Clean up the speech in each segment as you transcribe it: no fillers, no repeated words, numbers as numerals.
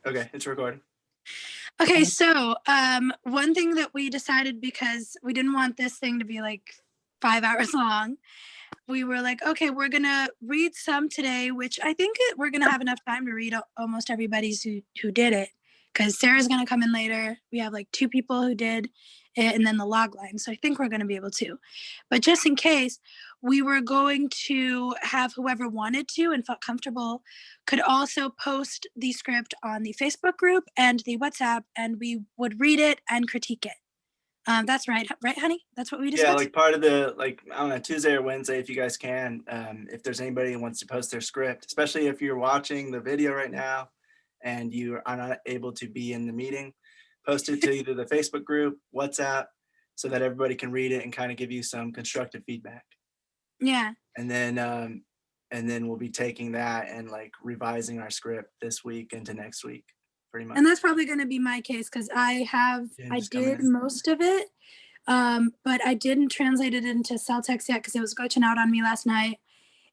Okay, it's recording. Okay, so one thing that we decided, because we didn't want this thing to be like 5 hours long, we were like, okay, we're gonna read some today, which I think we're gonna have enough time to read almost everybody's who did it, because Sarah's gonna come in later. We have like 2 people who did it, and then the log line. So I think we're gonna be able to. But just in case, we were going to have whoever wanted to and felt comfortable could also post the script on the Facebook group and the WhatsApp, and we would read it and critique it. That's right, honey? That's what we discussed? Yeah, like part of the, like, I don't know, Tuesday or Wednesday, if you guys can, if there's anybody who wants to post their script, especially if you're watching the video right now and you are not able to be in the meeting, post it to either the Facebook group, WhatsApp, so that everybody can read it and kind of give you some constructive feedback. Yeah. And then we'll be taking that and like revising our script this week into next week, pretty much. And that's probably going to be my case, because I did most of it, but I didn't translate it into cell text yet because it was glitching out on me last night.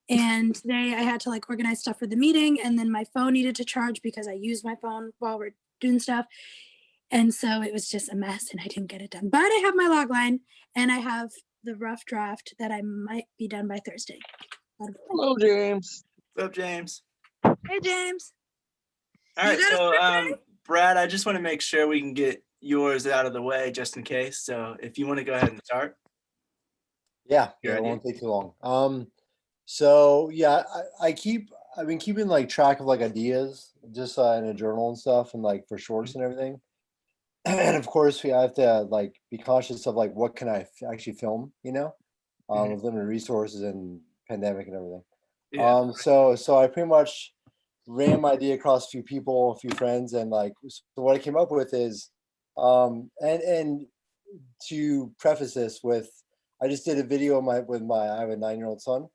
And today I had to like organize stuff for the meeting, and then my phone needed to charge because I used my phone while we're doing stuff. And so it was just a mess and I didn't get it done. But I have my log line and I have the rough draft that I might be done by Thursday. Hello, James. What's up, James? Hey, James. All right, so Brad, I just want to make sure we can get yours out of the way just in case. So if you want to go ahead and start. Yeah, it won't take too long. So yeah, I've been keeping like track of like ideas just in a journal and stuff, and like for shorts and everything. And of course, we have to like be conscious of like what can I actually film, with limited resources and pandemic and everything. Yeah. So I pretty much ran my idea across a few people, a few friends, and like so what I came up with is, and to preface this with, I just did a video I have a 9-year-old son.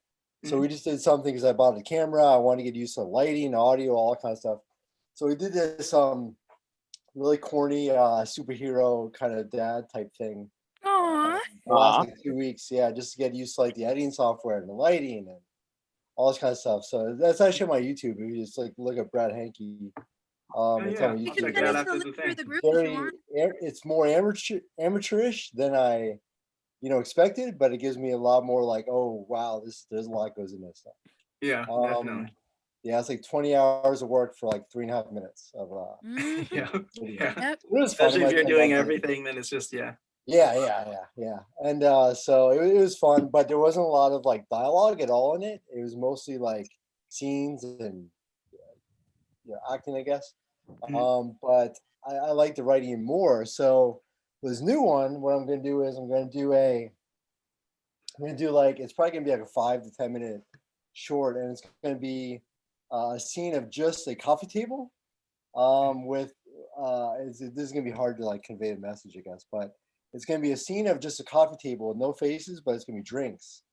So we just did something because I bought a camera. I wanted to get used to lighting, audio, all that kind of stuff. So we did this really corny superhero kind of dad type thing. Aww. The last like 2 weeks, yeah, just to get used to like the editing software and the lighting and all this kind of stuff. So that's actually on my YouTube. If you just like look at Brad Hankey. It's on You YouTube. can send us the link through the group if you want. It's more amateurish than I expected, but it gives me a lot more like, oh wow, there's a lot goes in this stuff. Yeah, definitely. Yeah, it's like 20 hours of work for like 3.5 minutes of yeah. Yep. Especially if you're doing everything, then it's just Yeah. And so it was fun, but there wasn't a lot of like dialogue at all in it. It was mostly like scenes and acting, I guess. But I like the writing more. So this new one, what I'm gonna do is I'm gonna do like, it's probably gonna be like a 5 to 10 minute short, and it's gonna be a scene of just a coffee table with this is gonna be hard to like convey the message, I guess, but it's gonna be a scene of just a coffee table with no faces, but it's gonna be drinks,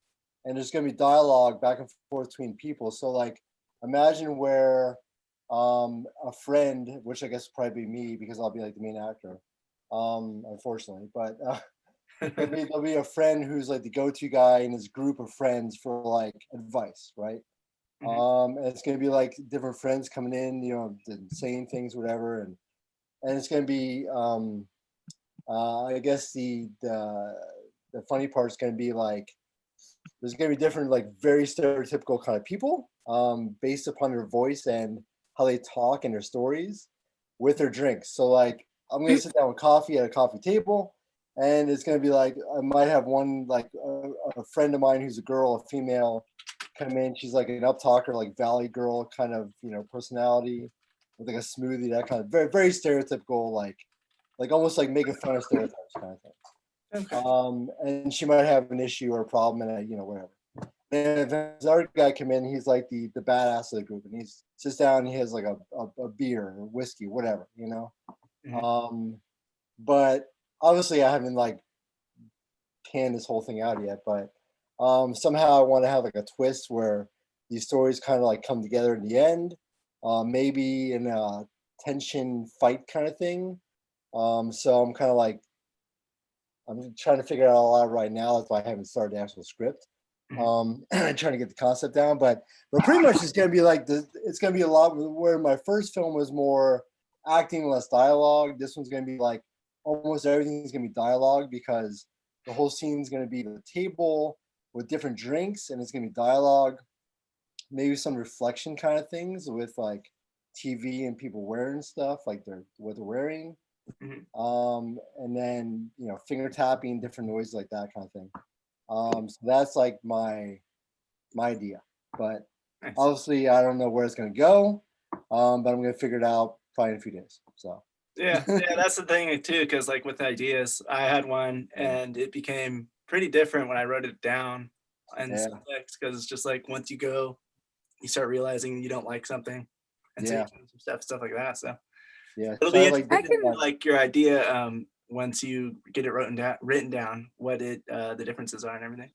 and there's gonna be dialogue back and forth between people. So like, imagine where a friend, which I guess will probably be me because I'll be like the main actor, unfortunately, but there'll be a friend who's like the go-to guy in his group of friends for like advice, right? And it's gonna be like different friends coming in, saying things, whatever, and it's gonna be I guess the funny part is gonna be like, there's gonna be different like very stereotypical kind of people based upon their voice and how they talk and their stories with their drinks. So like, I'm gonna sit down with coffee at a coffee table, and it's gonna be like, I might have one like a friend of mine who's a girl, a female, come in. She's like an up talker, like valley girl kind of personality, with like a smoothie, that kind of very very stereotypical, like almost like making fun of stereotypes kind of thing. Okay. And she might have an issue or a problem, and whatever. And if this other guy come in, he's like the badass of the group, and he sits down and he has like a beer or whiskey, whatever, But obviously I haven't like panned this whole thing out yet, but somehow I want to have like a twist where these stories kind of like come together in the end, maybe in a tension fight kind of thing. So I'm kind of like, I'm trying to figure it all out right now. That's why I haven't started the actual script. Trying to get the concept down, but pretty much it's gonna be like it's gonna be a lot where my first film was more acting, less dialogue. This one's gonna be like almost everything's gonna be dialogue because the whole scene's gonna be the table with different drinks, and it's gonna be dialogue. Maybe some reflection kind of things with like TV and people wearing stuff, like what they're wearing. Mhm. And then finger tapping, different noises like that kind of thing. So that's like my idea, but Nice. obviously I don't know where it's gonna go. But I'm gonna figure it out probably in a few days. So Yeah, that's the thing too, because like with ideas, I had one and it became pretty different when I wrote it down in some text because it's just like once you go, you start realizing you don't like something, and so you change some stuff like that. So yeah, it'll so be I like interesting to can- hear, like your idea once you get it written down, what the differences are and everything.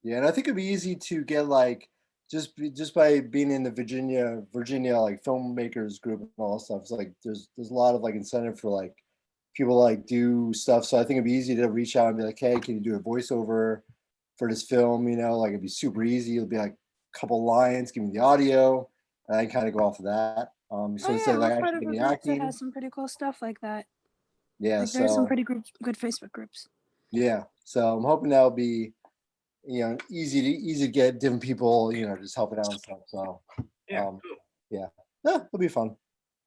Yeah, and I think it'd be easy to get like just by being in the Virginia like filmmakers group and all that stuff. It's like there's a lot of like incentive for like people like do stuff. So I think it'd be easy to reach out and be like, hey, can you do a voiceover for this film? Like it'd be super easy. It'll be like a couple lines, give me the audio, and I kind of go off of that. So instead of like we're part actually of a getting group that acting, has some pretty cool stuff like that. yeah. Like there's some So pretty good Facebook groups. yeah, so I'm hoping that'll be easy to get different people, just helping out and stuff. So Yeah, um, cool. yeah, it'll be fun.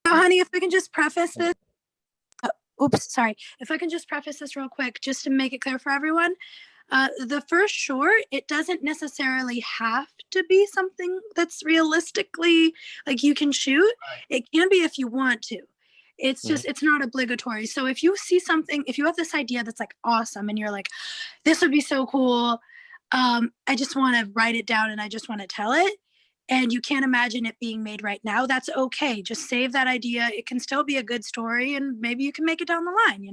So, honey, if we can just preface this. Oops, sorry. If I can just preface this real quick, just to make it clear for everyone. The first short, it doesn't necessarily have to be something that's realistically like you can shoot. It can be if you want to. It's just, it's not obligatory. So if you see something, if you have this idea that's like awesome and you're like, this would be so cool. I just want to write it down and I just want to tell it. And you can't imagine it being made right now. That's okay. Just save that idea. It can still be a good story and maybe you can make it down the line,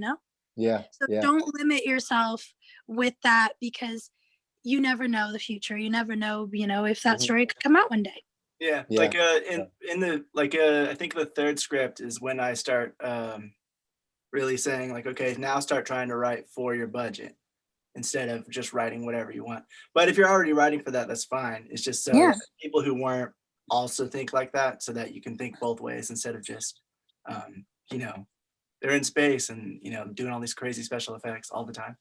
Yeah. So don't limit yourself with that because you never know the future. You never know, if that story could come out one day. Yeah, Yeah. like in the I think the third script is when I start really saying like, okay, now start trying to write for your budget instead of just writing whatever you want. But if you're already writing for that, that's fine. It's just so that people who weren't also think like that, so that you can think both ways instead of just they're in space and doing all these crazy special effects all the time.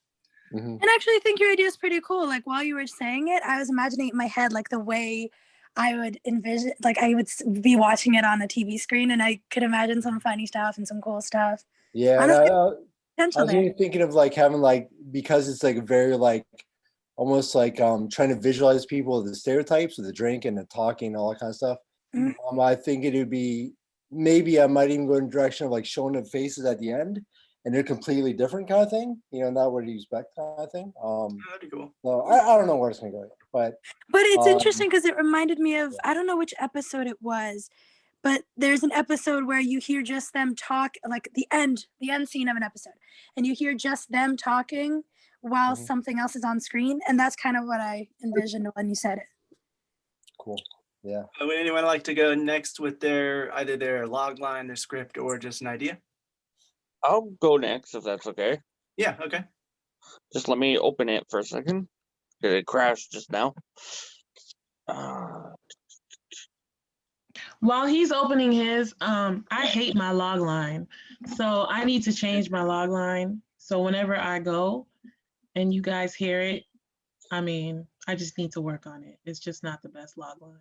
And actually, I think your idea is pretty cool. Like while you were saying it, I was imagining it in my head, like the way I would envision, like I would be watching it on a TV screen, and I could imagine some funny stuff and some cool stuff. Yeah. Honestly, I was even thinking of like having like, because it's like very like almost like trying to visualize people, the stereotypes of the drink and the talking and all that kind of stuff. I think it would be, maybe I might even go in the direction of like showing the faces at the end and they're completely different kind of thing, not what you expect kind of thing. That'd be cool. So I don't know where it's gonna go yet, but it's interesting because it reminded me of, I don't know which episode it was, but there's an episode where you hear just them talk, like the end scene of an episode, and you hear just them talking while something else is on screen, and that's kind of what I envisioned when you said it. Cool. Yeah. Would anyone like to go next with either their log line, their script, or just an idea? I'll go next if that's okay. Yeah, okay. Just let me open it for a second. It crashed just now. While he's opening his, I hate my log line. So I need to change my log line. So whenever I go and you guys hear it, I just need to work on it. It's just not the best log line.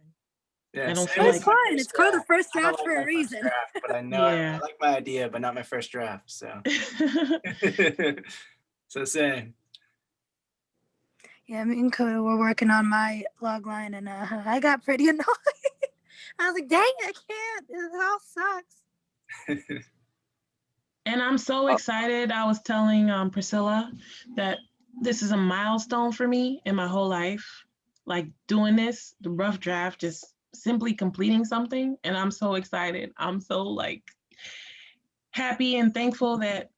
Yeah, I don't feel like fine. It's called the first draft for a reason. Draft, but I know I like my idea, but not my first draft. So, so same. Yeah, me and Coda were working on my log line, and I got pretty annoyed. I was like, "Dang, I can't. It all sucks." And I'm so excited. I was telling Priscilla that this is a milestone for me in my whole life. Like doing this, the rough draft, just simply completing something, and I'm so excited. I'm so like happy and thankful that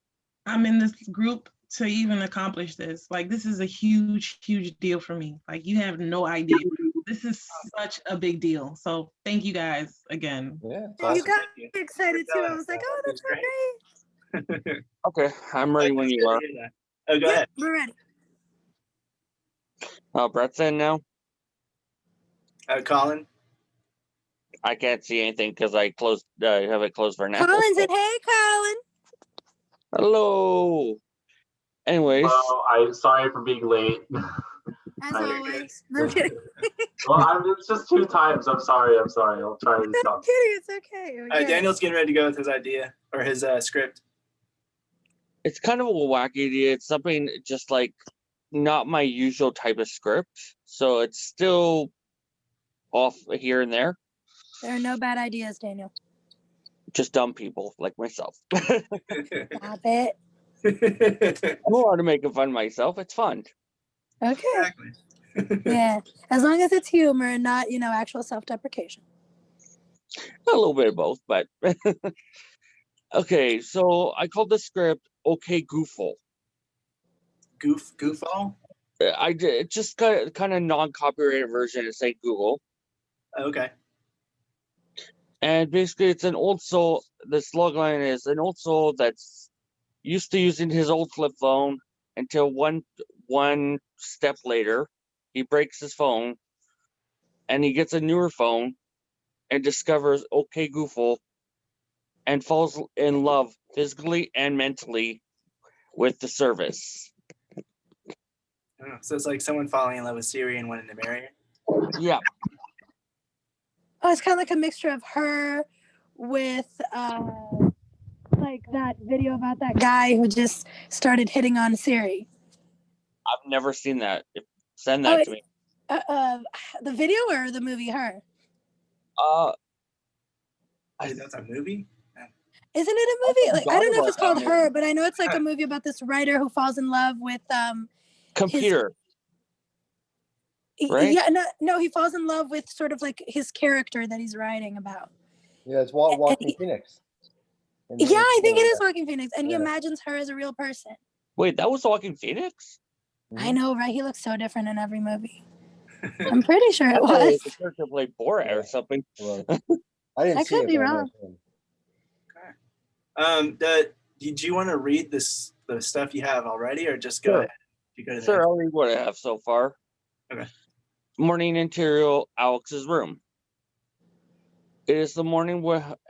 I'm in this group to even accomplish this. Like this is a huge deal for me. Like you have no idea. This is such a big deal. So thank you guys again. Yeah, awesome. You got me excited too. I was like, oh, that's great. Okay, I'm ready when you are. Oh, go ahead. We're ready. Brett's in now. Colin. I can't see anything because I closed. I have it closed for now. Colin said, "Hey, Colin." Hello. Anyways, Well, I'm sorry for being late. As I- always. No, I'm kidding. It's just 2 times. I'm sorry. I'll try to I'm stop. kidding. It's okay. We get it. Daniel's getting ready to go with his idea or his script. it's kind of a wacky idea. It's something just like not my usual type of script, so it's still off here and there. There are no bad ideas, Daniel. Just dumb people like myself. Stop it. I'm allowed to make fun of myself. It's fun. Okay. Exactly. Yeah. As long as it's humor and not, actual self-deprecation. A little bit of both, but okay. So I called the script "Okay Goofle." Goofball? I did just kind of non-copyrighted version of say Google, Okay. and basically it's an old soul. The slugline is an old soul that's used to using his old flip phone until one step later, he breaks his phone, and he gets a newer phone, and discovers OK Goofle, and falls in love physically and mentally with the service. Oh, so it's like someone falling in love with Siri and wanting to marry her. Yeah, Oh, it's kind of like a mixture of her with like that video about that guy who just started hitting on Siri. I've never seen that. Send that to me. The video or the movie Her? That's a movie? Isn't it a movie? Like, I don't know if it's forgot about called that Her, but I know it's like a movie about this writer who falls in love with Computer. Right? Yeah, no, he falls in love with sort of like his character that he's writing about. Yeah, it's Walking Phoenix. Yeah, I think it is Walking Phoenix, and he Yeah. imagines her as a real person. Wait, that was Walking Phoenix? I know, right? He looks so different in every movie. I'm pretty sure I it thought was. the character played Borat or something. Well, I didn't I see could it. be but I know wrong. it's him. Did you want to read the stuff you have already, or just go Sure. ahead? You go to the Sure, next- I'll read what I have so far. Okay. Morning interior, Alex's room. It is the morning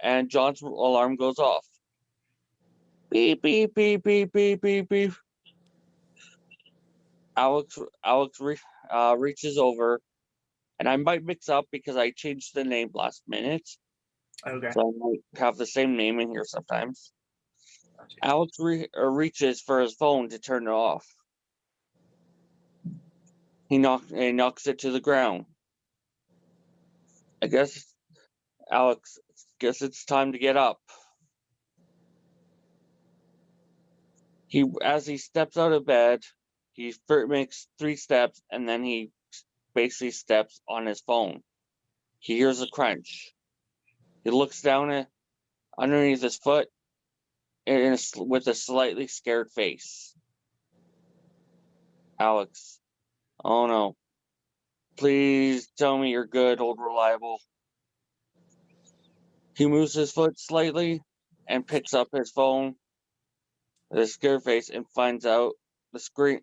and John's alarm goes off. Beep, beep, beep, beep, beep, beep, beep. Alex reaches over, and I might mix up because I changed the name last minute, Okay. so I might have the same name in here sometimes. Alex reaches for his phone to turn it off. He knocks it to the ground. Alex guess it's time to get up. As he steps out of bed, he makes 3 steps, and then he basically steps on his phone. He hears a crunch. He looks down underneath his foot with a slightly scared face. Alex, oh no. Please tell me you're good, old reliable. He moves his foot slightly and picks up his phone with a scared face and finds out the screen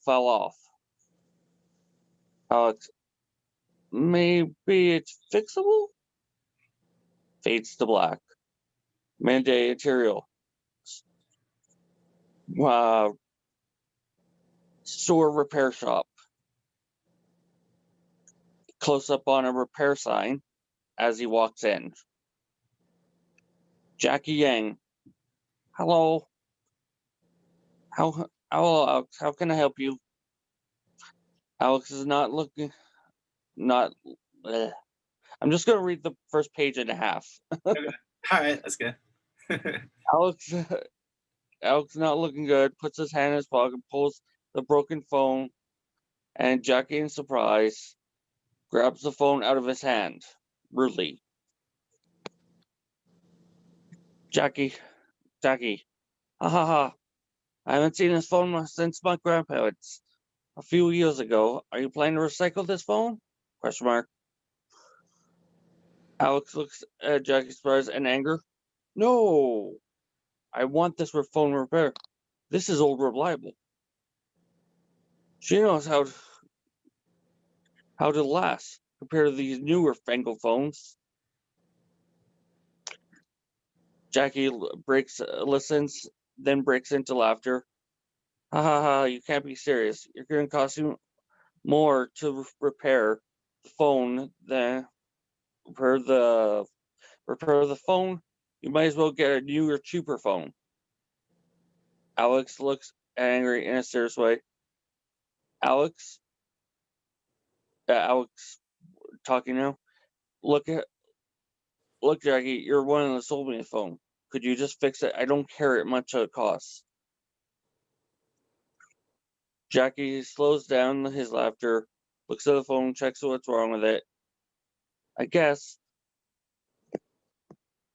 fell off. Alex, maybe it's fixable? Fades to black. Monday material. Store repair shop. Close up on a repair sign as he walks in. Jackie Yang. Hello. Hello, Alex. How can I help you? Alex is not looking. I'm just going to read the first page and a half. Okay. All right, that's good. Alex not looking good. Puts his hand in his pocket, pulls the broken phone, and Jackie, in surprise, grabs the phone out of his hand rudely. Jackie, ha ha ha! I haven't seen this phone since my grandparents a few years ago. Are you planning to recycle this phone? Question mark. Alex looks at Jackie's surprise and anger. No, I want this for phone repair. This is old reliable. She knows how to last. compared to these newer fangled phones. Jackie listens, then breaks into laughter. Ha ha ha, you can't be serious. You're going to cost you more to repair the phone than repair the phone. You might as well get a newer, cheaper phone. Alex looks angry in a serious way. Alex talking now. Look, Jackie, you're the one that sold me a phone. Could you just fix it? I don't care how much it costs. Jackie slows down his laughter, looks at the phone, checks what's wrong with it. I guess,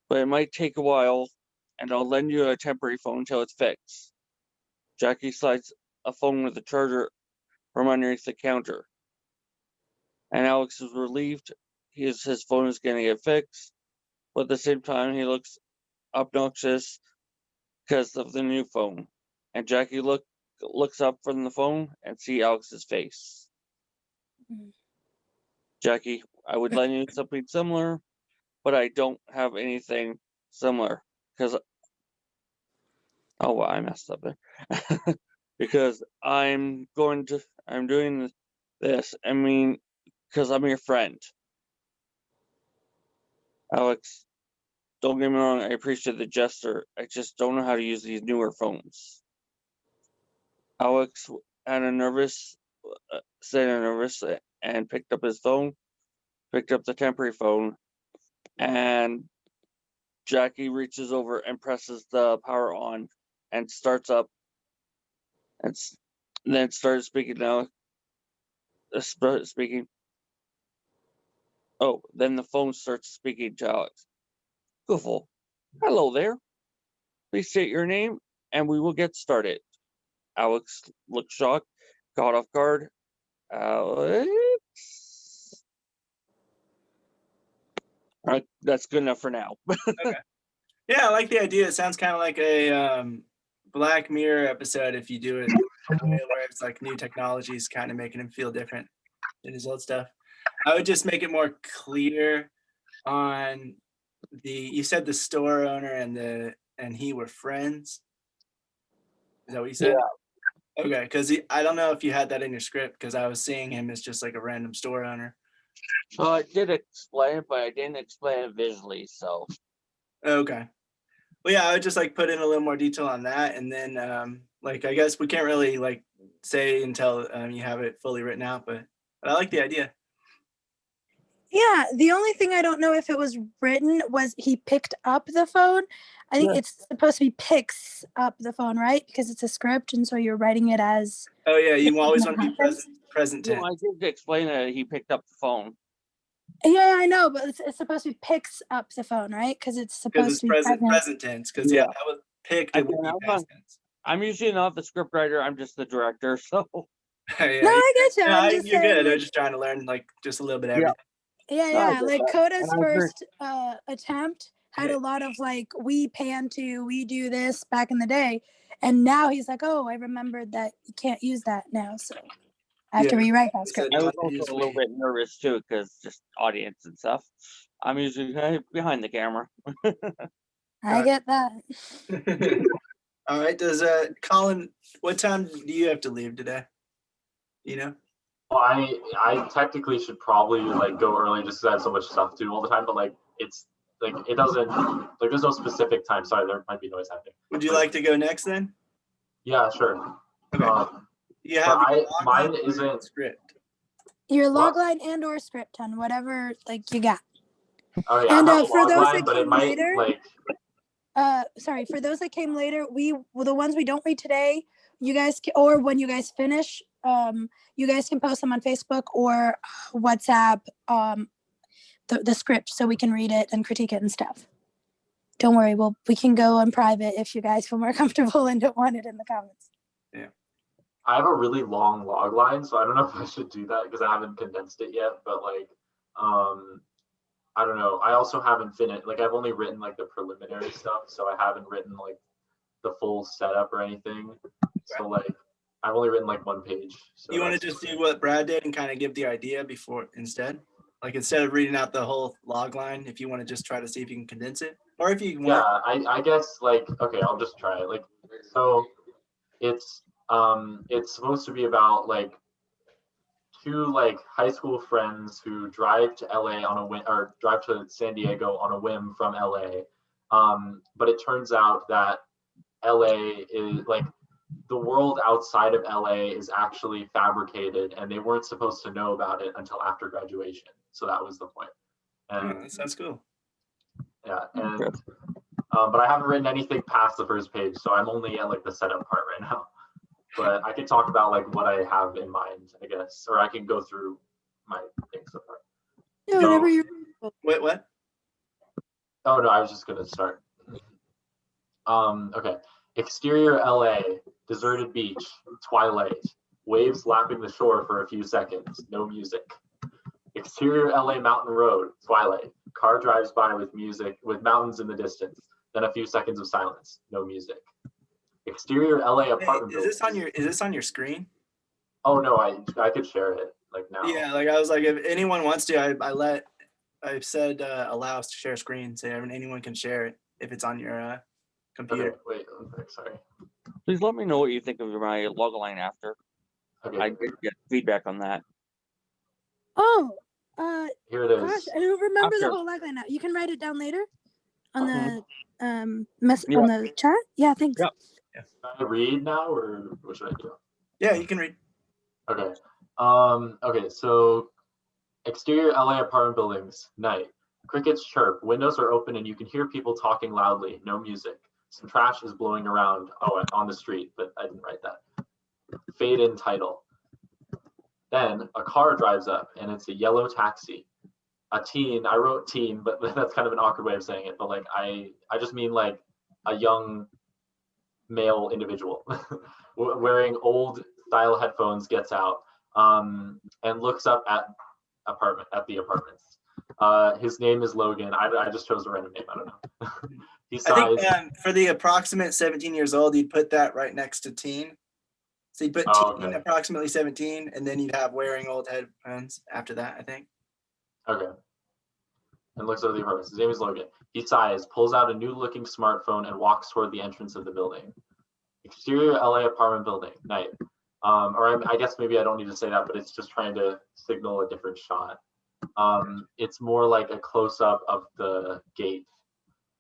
but it might take a while, and I'll lend you a temporary phone until it's fixed. Jackie slides a phone with a charger from underneath the counter, and Alex is relieved his phone is going to get fixed, but at the same time he looks obnoxious because of the new phone. And Jackie looks up from the phone and see Alex's face. Jackie, I would lend you something similar, but I don't have anything similar because I messed up there. Because I'm doing this. I mean, because I'm your friend. Alex, don't get me wrong, I appreciate the gesture. I just don't know how to use these newer phones. Alex had a nervous, and picked up his phone, picked up the temporary phone, and Jackie reaches over and presses the power on and starts up and then started speaking now. Speaking. Oh, then the phone starts speaking to Alex. Goofle. Hello there. Please state your name and we will get started. Alex looked shocked, caught off guard. Alex. All right, that's good enough for now. Okay. Yeah, I like the idea. It sounds kind of like a Black Mirror episode if you do it where it's like new technologies kind of making him feel different than his old stuff. I would just make it more clear on you said the store owner and he were friends. Is that what you said? Yeah. Okay, because I don't know if you had that in your script because I was seeing him as just like a random store owner. Well, I did explain it, but I didn't explain it visually, so. Okay. Well, yeah, I would just like put in a little more detail on that, and then like I guess we can't really like say until you have it fully written out, but I like the idea. Yeah, the only thing I don't know if it was written was he picked up the phone. I think it's supposed to be picks up the phone, right? Because it's a script, and so you're writing it as. Oh yeah, you always want to be present tense. No, I did explain that he picked up the phone. Yeah, I know, but it's supposed to be picks up the phone, right? Because it's supposed to be present tense. Because that was picked. It would be past tense. I'm usually not the script writer. I'm just the director. So. Yeah, no, I get you. No, you're good. I'm just trying to learn like just a little bit of everything. Yeah. Like Coda's first attempt had a lot of like we do this back in the day, and now he's like, oh, I remembered that you can't use that now, so I have to rewrite that script. I was also a little bit nervous too, because just audience and stuff. I'm usually behind the camera. I get that. All right. Does Colin? What time do you have to leave today? You know. Well, I technically should probably like go early just because I have so much stuff to do all the time. But like it's like it doesn't like there's no specific time. Sorry, there might be noise happening. Would you like to go next then? Yeah, sure. Okay. You have mine isn't script. Your logline and or script on whatever like you got. Oh yeah, and for those that came later, sorry, for those that came later, the ones we don't read today, you guys or when you guys finish, you guys can post them on Facebook or WhatsApp, the script so we can read it and critique it and stuff. Don't worry, we can go on private if you guys feel more comfortable and don't want it in the comments. Yeah. I have a really long log line, so I don't know if I should do that because I haven't condensed it yet, but like I don't know. I also haven't finished, like I've only written like the preliminary stuff, so I haven't written like the full setup or anything. So like I've only written like one page. So you want to just do what Brad did and kind of give the idea before instead? Like instead of reading out the whole log line, if you want to just try to see if you can condense it, or if you want. Yeah, I guess like, okay, I'll just try it. Like, so it's supposed to be about like two like high school friends who drive to LA on a whim, or drive to San Diego on a whim from LA. But it turns out that LA is like, the world outside of LA is actually fabricated, and they weren't supposed to know about it until after graduation. So that was the point. Oh, And that sounds cool. yeah, and but I haven't written anything past the first page, so I'm only at like the setup part right now. But I can talk about like what I have in mind, I guess, or I can go through my things so far. Yeah, whatever you're. Wait, what? Oh no, I was just gonna start. Okay. Exterior LA, deserted beach, twilight, waves lapping the shore for a few seconds, no music. Exterior LA mountain road, twilight, car drives by with music, with mountains in the distance, then a few seconds of silence, no music. Exterior LA Hey, apartment is this on buildings. your screen? Oh no, I could share it like now. Yeah, like I was like, if anyone wants to, I've said allow us to share screen, so anyone can share it if it's on your computer. Okay, wait, okay, sorry. Please let me know what you think of my log line after. Okay, I did get feedback on that. Oh, here it is. gosh, I don't remember the After. whole logline now. You can write it down later on the Yeah. on the chat. Yeah, thanks. Yeah. Can I read now, or what should I do? Yeah, you can read. Okay. Okay, so exterior LA apartment buildings, night. Crickets chirp, windows are open, and you can hear people talking loudly, no music. Some trash is blowing around on the street, but I didn't write that. Fade in title. Then a car drives up, and it's a yellow taxi. A teen, I wrote teen, but that's kind of an awkward way of saying it, but like I just mean like a young male individual wearing old style headphones gets out and looks up at the apartments. His name is Logan. I just chose a random name. I don't know. He sighs. I think for the approximate 17 years old, you'd put that right next to teen. So you'd put teen, Okay. approximately 17, and then you'd have wearing old headphones after that, I think. Okay. And looks over the apartments. His name is Logan. He sighs, pulls out a new looking smartphone, and walks toward the entrance of the building. Exterior LA apartment building, night. Or I guess maybe I don't need to say that, but it's just trying to signal a different shot. It's more like a close up of the gate.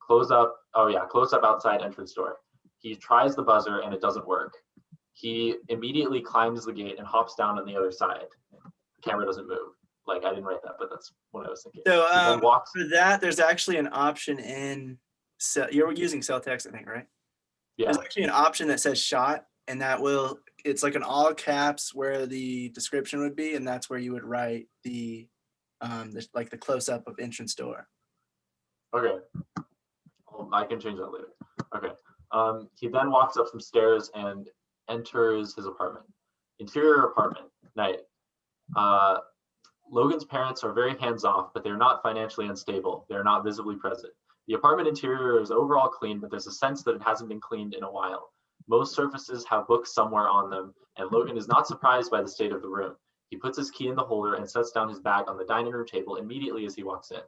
Close up outside entrance door. He tries the buzzer and it doesn't work. He immediately climbs the gate and hops down on the other side. The camera doesn't move. Like, I didn't write that, but that's what I was thinking. So He then walks. for that, there's actually an option in, you're using cell text, I think, right? Yeah. There's actually an option that says shot, and it's like an all caps where the description would be, and that's where you would write the like the close up of entrance door. Okay. Well, I can change that later. Okay. He then walks up some stairs and enters his apartment. Interior apartment, night. Logan's parents are very hands-off, but they're not financially unstable. They're not visibly present. The apartment interior is overall clean, but there's a sense that it hasn't been cleaned in a while. Most surfaces have books somewhere on them, and Logan is not surprised by the state of the room. He puts his key in the holder and sets down his bag on the dining room table immediately as he walks in.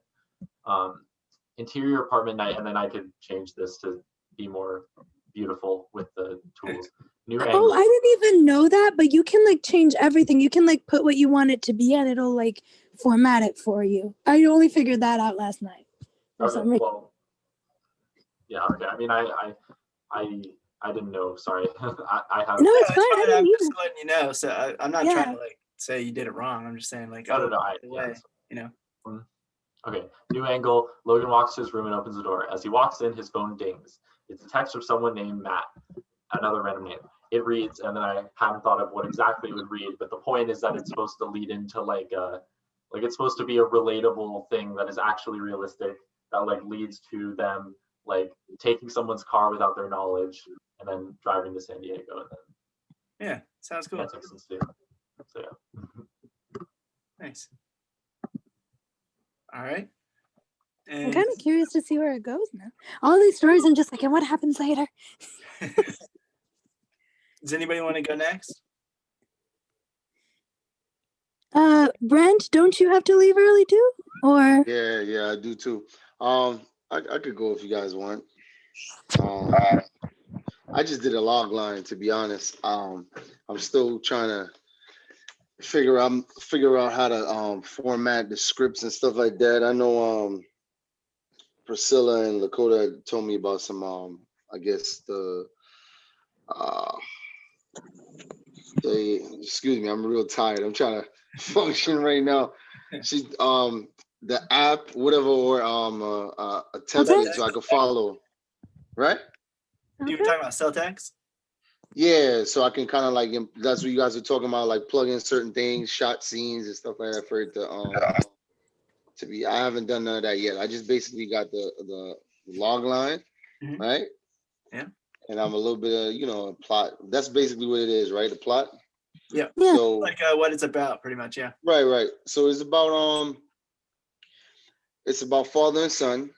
Interior apartment, night, and then I could change this to be more beautiful with the tools. New angle. Oh, I didn't even know that, but you can like change everything. You can like put what you want it to be and it'll like format it for you. I only figured that out last night. Okay, well, yeah, okay. I mean, I didn't know. Sorry, I have. No, it's fine. I didn't I'm either. just letting you know. So I'm not trying to like say you did it wrong. I'm just saying like, No, you know. Okay, new angle. Logan walks to his room and opens the door. As he walks in, his phone dings. It's a text from someone named Matt, another random name. It reads, and then I haven't thought of what exactly it would read, but the point is that it's supposed to lead into like it's supposed to be a relatable thing that is actually realistic, that like leads to them like taking someone's car without their knowledge and then driving to San Diego and then Yeah, sounds cool. So yeah. I'm Nice. All right. kind of curious to see where it goes now. All these stories, I'm just like, and what happens later? Does anybody want to go next? Brent, don't you have to leave early too? Or Yeah, I do too. I could go if you guys want. Um, I just did a log line, to be honest. I'm still trying to figure out how to format the scripts and stuff like that. I know Priscilla and Lakota told me about some I guess uh they excuse me, I'm real tired. I'm trying to function right now. She's the app, whatever, or a template so I could follow, right? You were talking about cell text? Yeah, so I can kind of like that's what you guys are talking about, like plug in certain things, shot scenes and stuff like that for it to be. I haven't done none of that yet. I just basically got the log line, Mhm. right? Yeah. And I'm a little bit of a plot. That's basically what it is, right? The plot. Yeah. So like what it's about, pretty much. Yeah. right. So it's about father and son.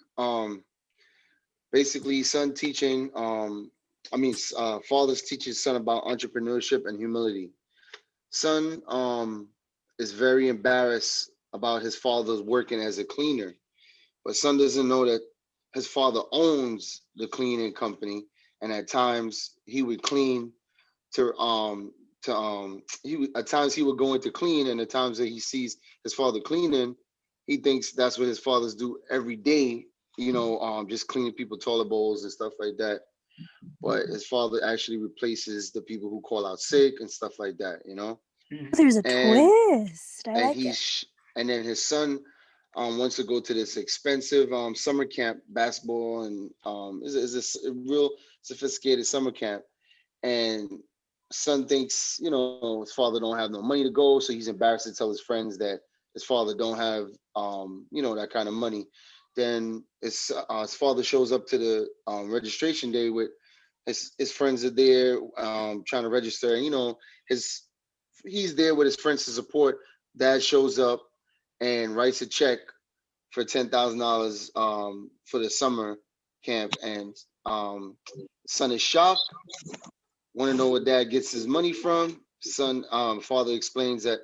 Basically son teaching father's teaching son about entrepreneurship and humility. Son is very embarrassed about his father's working as a cleaner, but son doesn't know that his father owns the cleaning company, and at times he would clean at times he would go into clean, and at times that he sees his father cleaning, he thinks that's what his fathers do every day, just cleaning people toilet bowls and stuff like that. But his father actually replaces the people who call out sick and stuff like that, there's a and twist. I and like it. and then his son wants to go to this expensive summer camp, basketball, and is a real sophisticated summer camp. And son thinks, his father don't have no money to go, so he's embarrassed to tell his friends that his father don't have, that kind of money. Then his father shows up to the registration day with his friends are there trying to register, and he's there with his friends to support. Dad shows up and writes a check for $10,000 for the summer camp, and son is shocked. Want to know where dad gets his money from? Father explains that,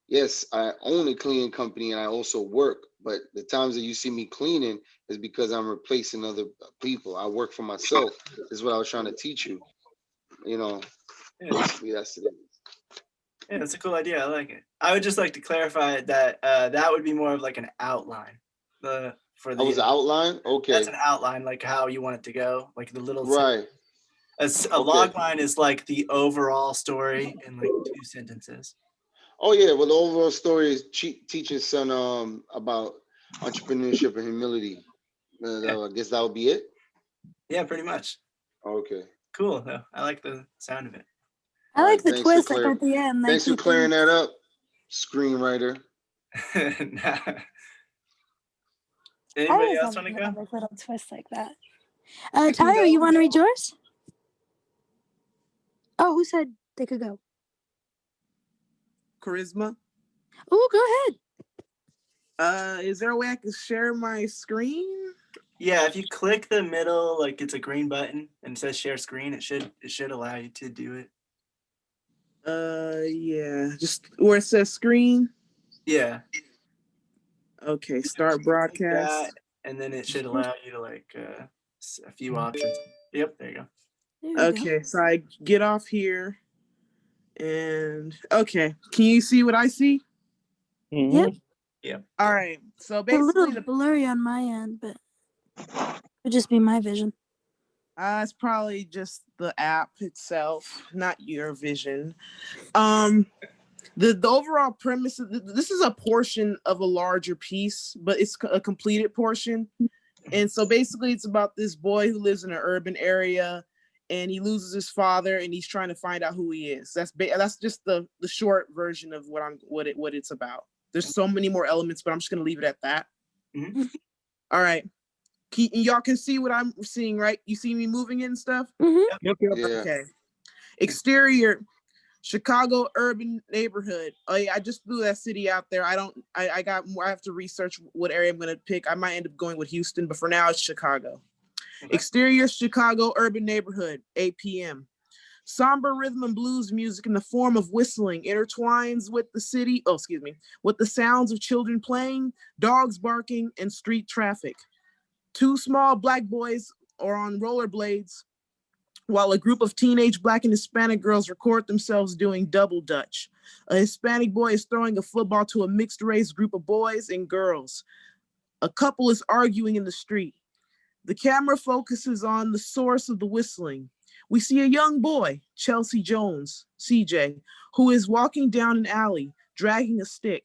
yes, I own a cleaning company and I also work, but the times that you see me cleaning is because I'm replacing other people. I work for myself. This is what I was trying to teach you. Basically that's it. Yeah, that's a cool idea. I like it. I would just like to clarify that that would be more of like an outline. That was an outline? Okay. That's an outline, like how you want it to go, like the little right. A log line is like the overall story in like 2 sentences. Oh yeah, well the overall story is teaching son about entrepreneurship and humility. I guess that would be it. Yeah, pretty much. Okay. Cool though. I like the sound of it. I like the twist at the end. Thanks for clearing that up, screenwriter. Anybody else want to go? A little twist like that. Tyler, you want to read yours? Oh, who said they could go? Charisma. Oh, go ahead. Is there a way I can share my screen? Yeah, if you click the middle, like it's a green button and it says share screen, it should allow you to do it. Yeah, just where it says screen. Yeah. Okay, start broadcast. And then it should allow you to like a few options. Yep, there you go. Okay, so I get off here and okay, can you see what I see? Mm-hmm. Yep. Yep. All right, so basically a little blurry on my end, but it would just be my vision. It's probably just the app itself, not your vision. The overall premise, this is a portion of a larger piece, but it's a completed portion. And so basically it's about this boy who lives in an urban area and he loses his father and he's trying to find out who he is. That's just the short version of what it's about. There's so many more elements, but I'm just going to leave it at that. Mm-hmm. All right. Y'all can see what I'm seeing, right? You see me moving and stuff? Mm-hmm. Yep. Yeah. Okay. Exterior, Chicago urban neighborhood. Oh yeah, I just threw that city out there. I have to research what area I'm going to pick. I might end up going with Houston, but for now it's Chicago. Okay. Exterior, Chicago urban neighborhood, 8 p.m. Somber rhythm and blues music in the form of whistling intertwines with with the sounds of children playing, dogs barking, and street traffic. Two small black boys are on rollerblades, while a group of teenage Black and Hispanic girls record themselves doing double dutch. A Hispanic boy is throwing a football to a mixed race group of boys and girls. A couple is arguing in the street. The camera focuses on the source of the whistling. We see a young boy, Chelsea Jones, CJ, who is walking down an alley, dragging a stick.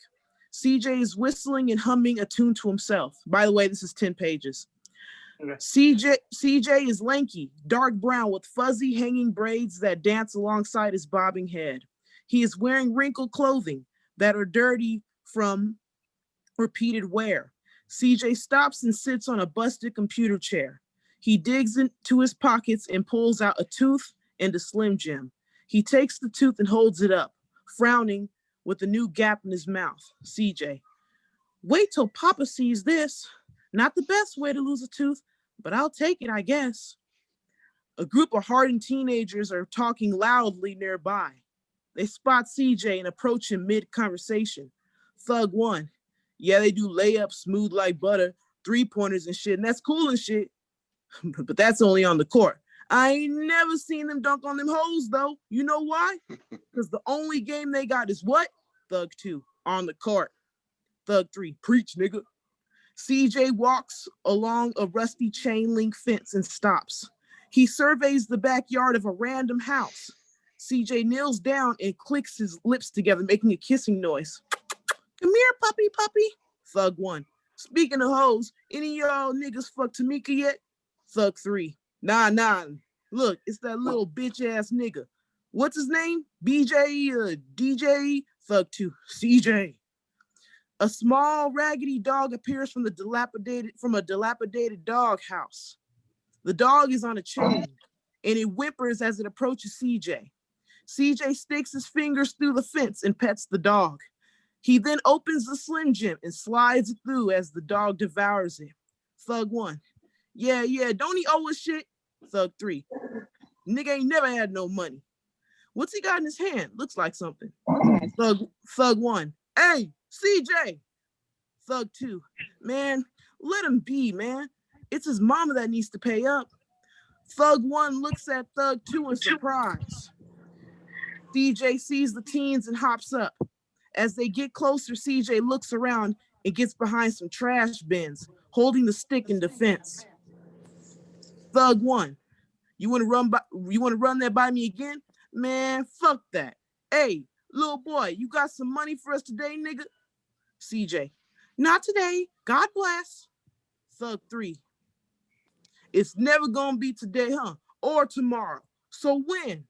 CJ is whistling and humming a tune to himself. By the way, this is 10 pages. Okay. CJ is lanky, dark brown with fuzzy hanging braids that dance alongside his bobbing head. He is wearing wrinkled clothing that are dirty from repeated wear. CJ stops and sits on a busted computer chair. He digs into his pockets and pulls out a tooth and a Slim Jim. He takes the tooth and holds it up, frowning with a new gap in his mouth. CJ, wait till Papa sees this. Not the best way to lose a tooth, but I'll take it, I guess. A group of hardened teenagers are talking loudly nearby. They spot CJ and approach him mid-conversation. Thug 1, yeah, they do layups smooth like butter, three-pointers and shit, and that's cool and shit. But that's only on the court. I ain't never seen them dunk on them hoes, though. You know why? Because the only game they got is what? Thug 2, on the court. Thug 3, preach, nigga. CJ walks along a rusty chain link fence and stops. He surveys the backyard of a random house. CJ kneels down and clicks his lips together, making a kissing noise. Come here, puppy, puppy. Thug 1. Speaking of hoes, any of y'all niggas fuck Tamika yet? Thug 3. Nah. Look, it's that little bitch ass nigga. What's his name? BJ, DJ? Thug 2. CJ. A small raggedy dog appears from a dilapidated dog house. The dog is on a chain and it whimpers as it approaches CJ. CJ sticks his fingers through the fence and pets the dog. He then opens the Slim Jim and slides it through as the dog devours it. Thug 1. Yeah, don't he owe us shit? Thug 3. Nigga ain't never had no money. What's he got in his hand? Looks like something. Thug 1. Hey, CJ. Thug 2. Man, let him be, man. It's his mama that needs to pay up. Thug 1 looks at Thug 2 in surprise. CJ sees the teens and hops up. As they get closer, CJ looks around and gets behind some trash bins, holding the stick in defense. Thug 1, you wanna run that by me again? Man, fuck that. Hey, little boy, you got some money for us today, nigga? CJ, not today. God bless. Thug 3, it's never gonna be today, huh? Or tomorrow. So when?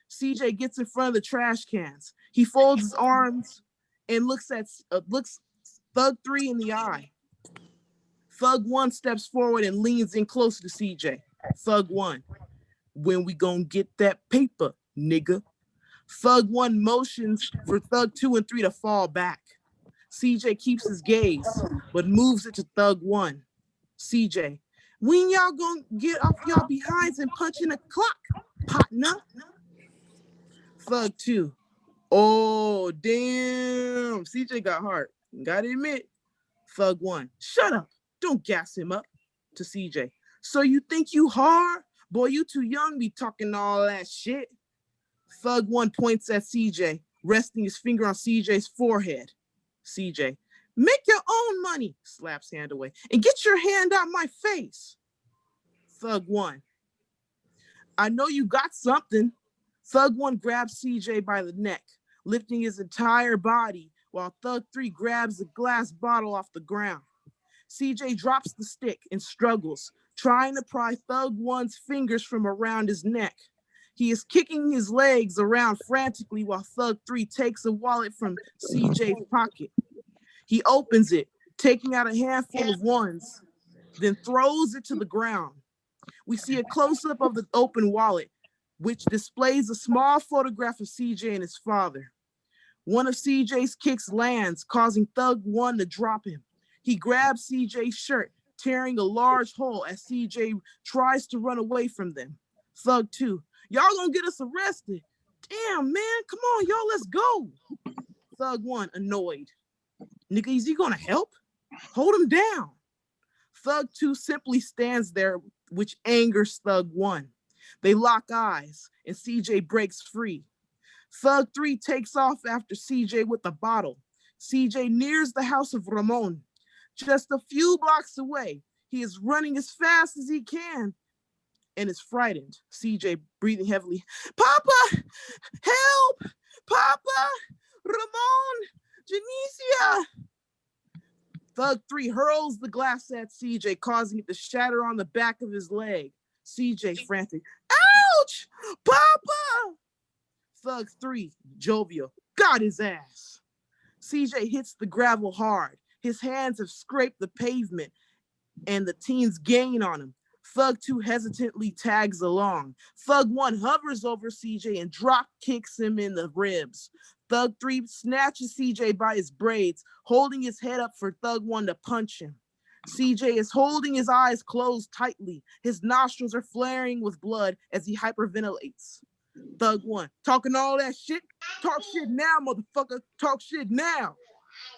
CJ gets in front of the trash cans. He folds his arms and looks Thug 3 in the eye. Thug 1 steps forward and leans in closer to CJ. Thug 1, when we gonna get that paper, nigga? Thug 1 motions for Thug 2 and 3 to fall back. CJ keeps his gaze, but moves it to Thug 1. CJ, when y'all gonna get off y'all behinds and punch in the clock, partner? Thug 2. Oh, damn. CJ got heart. Gotta admit. Thug 1. Shut up. Don't gas him up. To CJ. So you think you hard? Boy, you too young to be talking all that shit. Thug 1 points at CJ, resting his finger on CJ's forehead. CJ. Make your own money. Slaps hand away. And get your hand out my face. Thug 1. I know you got something. Thug 1 grabs CJ by the neck, lifting his entire body, while Thug 3 grabs a glass bottle off the ground. CJ drops the stick and struggles, trying to pry Thug 1's fingers from around his neck. He is kicking his legs around frantically while Thug 3 takes a wallet from CJ's pocket. He opens it, taking out a handful of ones, then throws it to the ground. We see a close-up of the open wallet, which displays a small photograph of CJ and his father. One of CJ's kicks lands, causing Thug 1 to drop him. He grabs CJ's shirt, tearing a large hole as CJ tries to run away from them. Thug 2, y'all gonna get us arrested. Damn, man, come on, y'all, let's go. Thug 1, annoyed. Nigga, is he gonna help? Hold him down. Thug 2 simply stands there, which angers Thug 1. They lock eyes, and CJ breaks free. Thug 3 takes off after CJ with a bottle. CJ nears the house of Ramon. Just a few blocks away, he is running as fast as he can and is frightened. CJ breathing heavily. Papa, help! Papa, Ramon, Janicia. Thug 3 hurls the glass at CJ, causing it to shatter on the back of his leg. CJ frantic. Ouch! Papa! Thug 3, jovial. Got his ass. CJ hits the gravel hard. His hands have scraped the pavement and the teens gain on him. Thug 2 hesitantly tags along. Thug 1 hovers over CJ and drop kicks him in the ribs. Thug 3 snatches CJ by his braids, holding his head up for Thug 1 to punch him. CJ is holding his eyes closed tightly. His nostrils are flaring with blood as he hyperventilates. Thug 1, talking all that shit? Talk shit now, motherfucker. Talk shit now.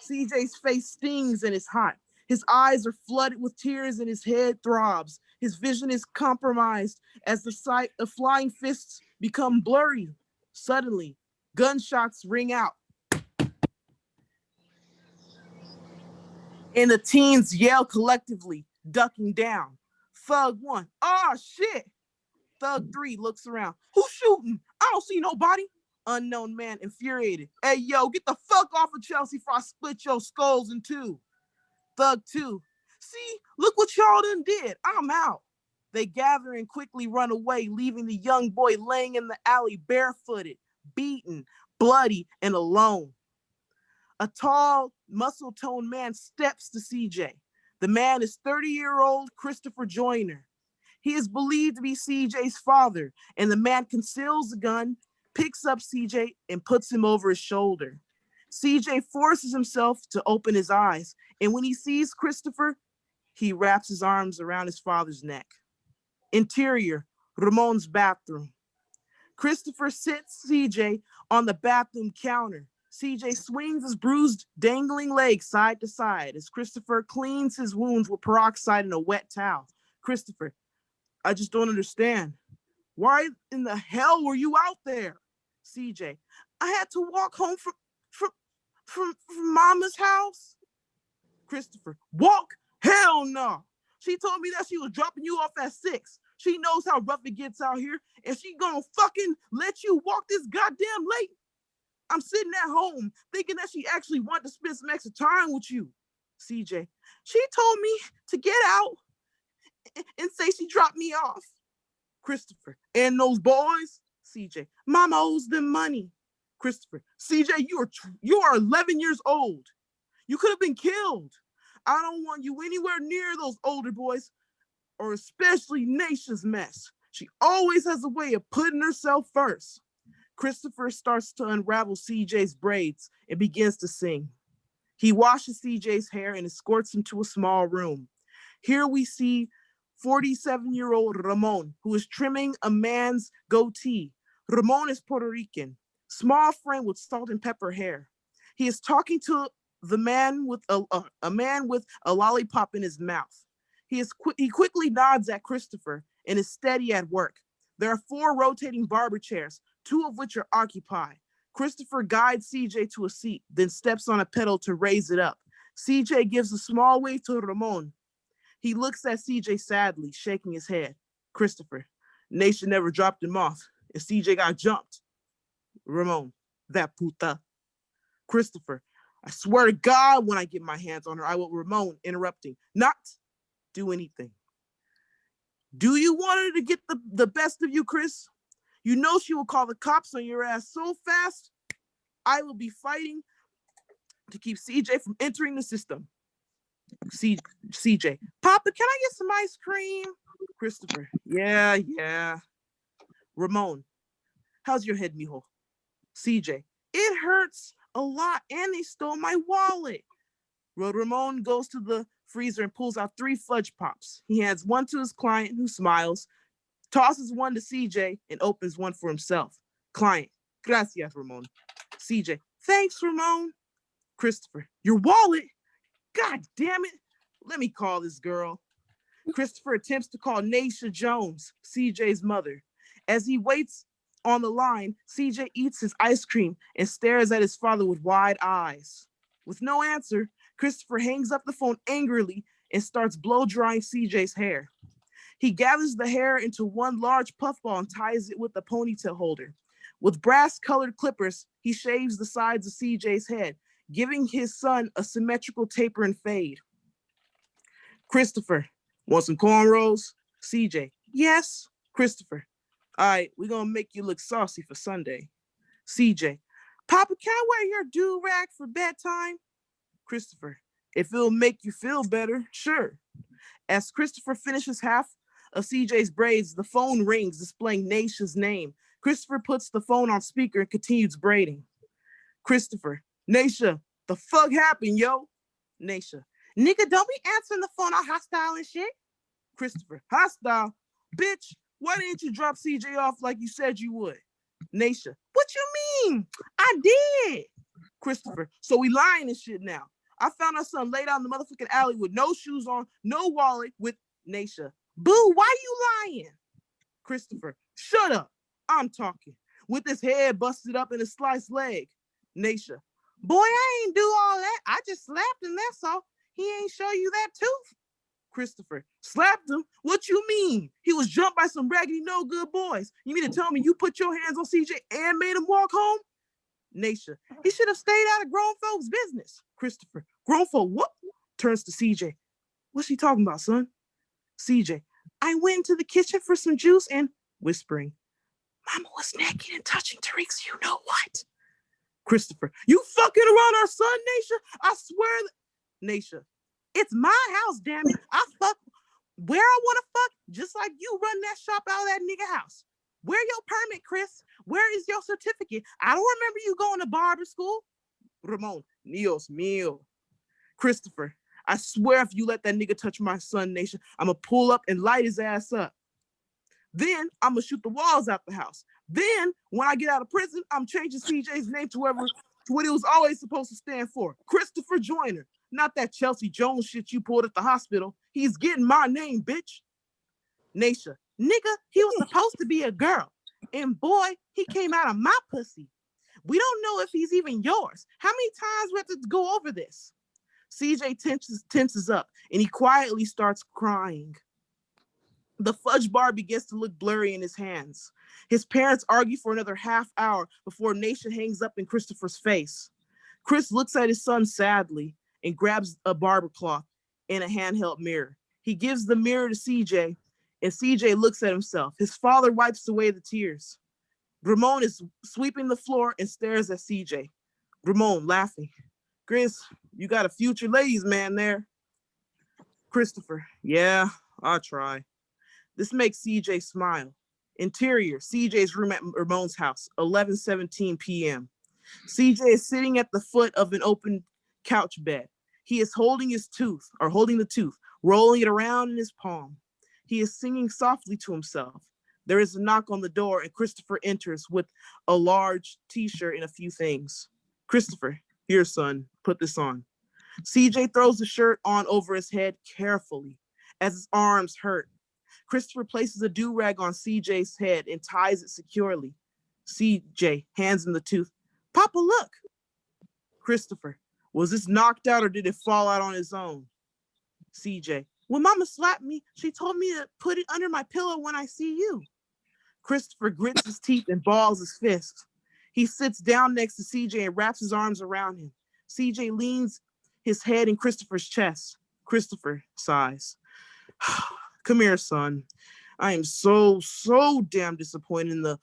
CJ's face stings and is hot. His eyes are flooded with tears and his head throbs. His vision is compromised as the sight of flying fists become blurry. Suddenly, gunshots ring out. And the teens yell collectively, ducking down. Thug 1, oh shit. Thug 3 looks around. Who's shooting? I don't see nobody. Unknown man infuriated. Hey, yo, get the fuck off of Chelsea before I split your skulls in two. Thug 2, see, look what y'all done did. I'm out. They gather and quickly run away, leaving the young boy laying in the alley barefooted, beaten, bloody, and alone. A tall, muscle-toned man steps to CJ. The man is 30-year-old Christopher Joyner. He is believed to be CJ's father, and the man conceals the gun, picks up CJ, and puts him over his shoulder. CJ forces himself to open his eyes, and when he sees Christopher, he wraps his arms around his father's neck. Interior, Ramon's bathroom. Christopher sits CJ on the bathroom counter. CJ swings his bruised, dangling legs side to side as Christopher cleans his wounds with peroxide and a wet towel. Christopher, I just don't understand. Why in the hell were you out there? CJ, I had to walk home from Mama's house. Christopher, walk? Hell no. She told me that she was dropping you off at 6. She knows how rough it gets out here, and she gonna fucking let you walk this goddamn late. I'm sitting at home thinking that she actually wanted to spend some extra time with you. CJ, she told me to get out and say she dropped me off. Christopher, and those boys? CJ, Mama owes them money. Christopher, CJ, you are 11 years old. You could have been killed. I don't want you anywhere near those older boys, or especially Naisha's mess. She always has a way of putting herself first. Christopher starts to unravel CJ's braids and begins to sing. He washes CJ's hair and escorts him to a small room. Here we see 47-year-old Ramon, who is trimming a man's goatee. Ramon is Puerto Rican, small frame with salt and pepper hair. He is talking to the man with a man with a lollipop in his mouth. He quickly nods at Christopher and is steady at work. There are 4 rotating barber chairs, 2 of which are occupied. Christopher guides CJ to a seat, then steps on a pedal to raise it up. CJ gives a small wave to Ramon. He looks at CJ sadly, shaking his head. Christopher, Nation never dropped him off, and CJ got jumped. Ramon, that puta. Christopher, I swear to God, when I get my hands on her, I will. Ramon, interrupting, not do anything. Do you want her to get the best of you, Chris? You know she will call the cops on your ass so fast. I will be fighting to keep CJ from entering the system. CJ, Papa, can I get some ice cream? Christopher, yeah. Ramon, how's your head, mijo? CJ, it hurts a lot and they stole my wallet. Ramon goes to the freezer and pulls out 3 fudge pops. He hands one to his client, who smiles, tosses one to CJ and opens one for himself. Client, gracias, Ramon. CJ, thanks, Ramon. Christopher, your wallet? God damn it. Let me call this girl. Christopher attempts to call Naisha Jones, CJ's mother. As he waits on the line, CJ eats his ice cream and stares at his father with wide eyes. With no answer, Christopher hangs up the phone angrily and starts blow drying CJ's hair. He gathers the hair into one large puffball and ties it with a ponytail holder. With brass-colored clippers, he shaves the sides of CJ's head, giving his son a symmetrical taper and fade. Christopher, want some cornrows? CJ, yes. Christopher, all right, we're gonna make you look saucy for Sunday. CJ, Papa, can I wear your do-rag for bedtime? Christopher, if it'll make you feel better, sure. As Christopher finishes half of CJ's braids, the phone rings, displaying Naisha's name. Christopher puts the phone on speaker and continues braiding. Christopher, Naisha, the fuck happened, yo? Naisha, nigga, don't be answering the phone all hostile and shit. Christopher, hostile? Bitch, why didn't you drop CJ off like you said you would? Naisha, what you mean? I did. Christopher, so we lying and shit now. I found our son laid out in the motherfucking alley with no shoes on, no wallet, with Naisha. Boo, why you lying? Christopher, shut up. I'm talking. With his head busted up and a sliced leg. Naisha, boy, I ain't do all that. I just slapped him, that's all. He ain't show you that tooth. Christopher, slapped him? What you mean? He was jumped by some raggedy no good boys. You mean to tell me you put your hands on CJ and made him walk home? Naisha, he should have stayed out of grown folks' business. Christopher, grown folk what? Turns to CJ. What's she talking about, son? CJ, I went into the kitchen for some juice and whispering, Mama was naked and touching Tariq's you know what? Christopher, you fucking around our son, Naisha? I swear. Naisha, it's my house, damn it. I fuck where I want to fuck, just like you run that shop out of that nigga house. Where your permit, Chris? Where is your certificate? I don't remember you going to barber school. Ramon, Dios mío. Christopher, I swear if you let that nigga touch my son, Naisha, I'm going to pull up and light his ass up. Then I'm going to shoot the walls out the house. Then when I get out of prison, I'm changing CJ's name to what it was always supposed to stand for. Christopher Joyner. Not that Chelsea Jones shit you pulled at the hospital. He's getting my name, bitch. Naisha, nigga, he was supposed to be a girl. And boy, he came out of my pussy. We don't know if he's even yours. How many times we have to go over this? CJ tenses up and he quietly starts crying. The fudge bar begins to look blurry in his hands. His parents argue for another half hour before Naisha hangs up in Christopher's face. Chris looks at his son sadly and grabs a barber cloth and a handheld mirror. He gives the mirror to CJ, and CJ looks at himself. His father wipes away the tears. Ramon is sweeping the floor and stares at CJ. Ramon laughing. Chris, you got a future ladies man there. Christopher, yeah, I'll try. This makes CJ smile. Interior, CJ's room at Ramon's house, 11:17 p.m. CJ is sitting at the foot of an open couch bed. He is holding the tooth, rolling it around in his palm. He is singing softly to himself. There is a knock on the door and Christopher enters with a large t-shirt and a few things. Christopher, here, son, put this on. CJ throws the shirt on over his head carefully as his arms hurt. Christopher places a do-rag on CJ's head and ties it securely. CJ hands him the tooth. Papa, look. Christopher, was this knocked out or did it fall out on its own? CJ, when Mama slapped me, she told me to put it under my pillow when I see you. Christopher grits his teeth and balls his fists. He sits down next to CJ and wraps his arms around him. CJ leans his head in Christopher's chest. Christopher sighs. Come here, son. I am so damn disappointed in the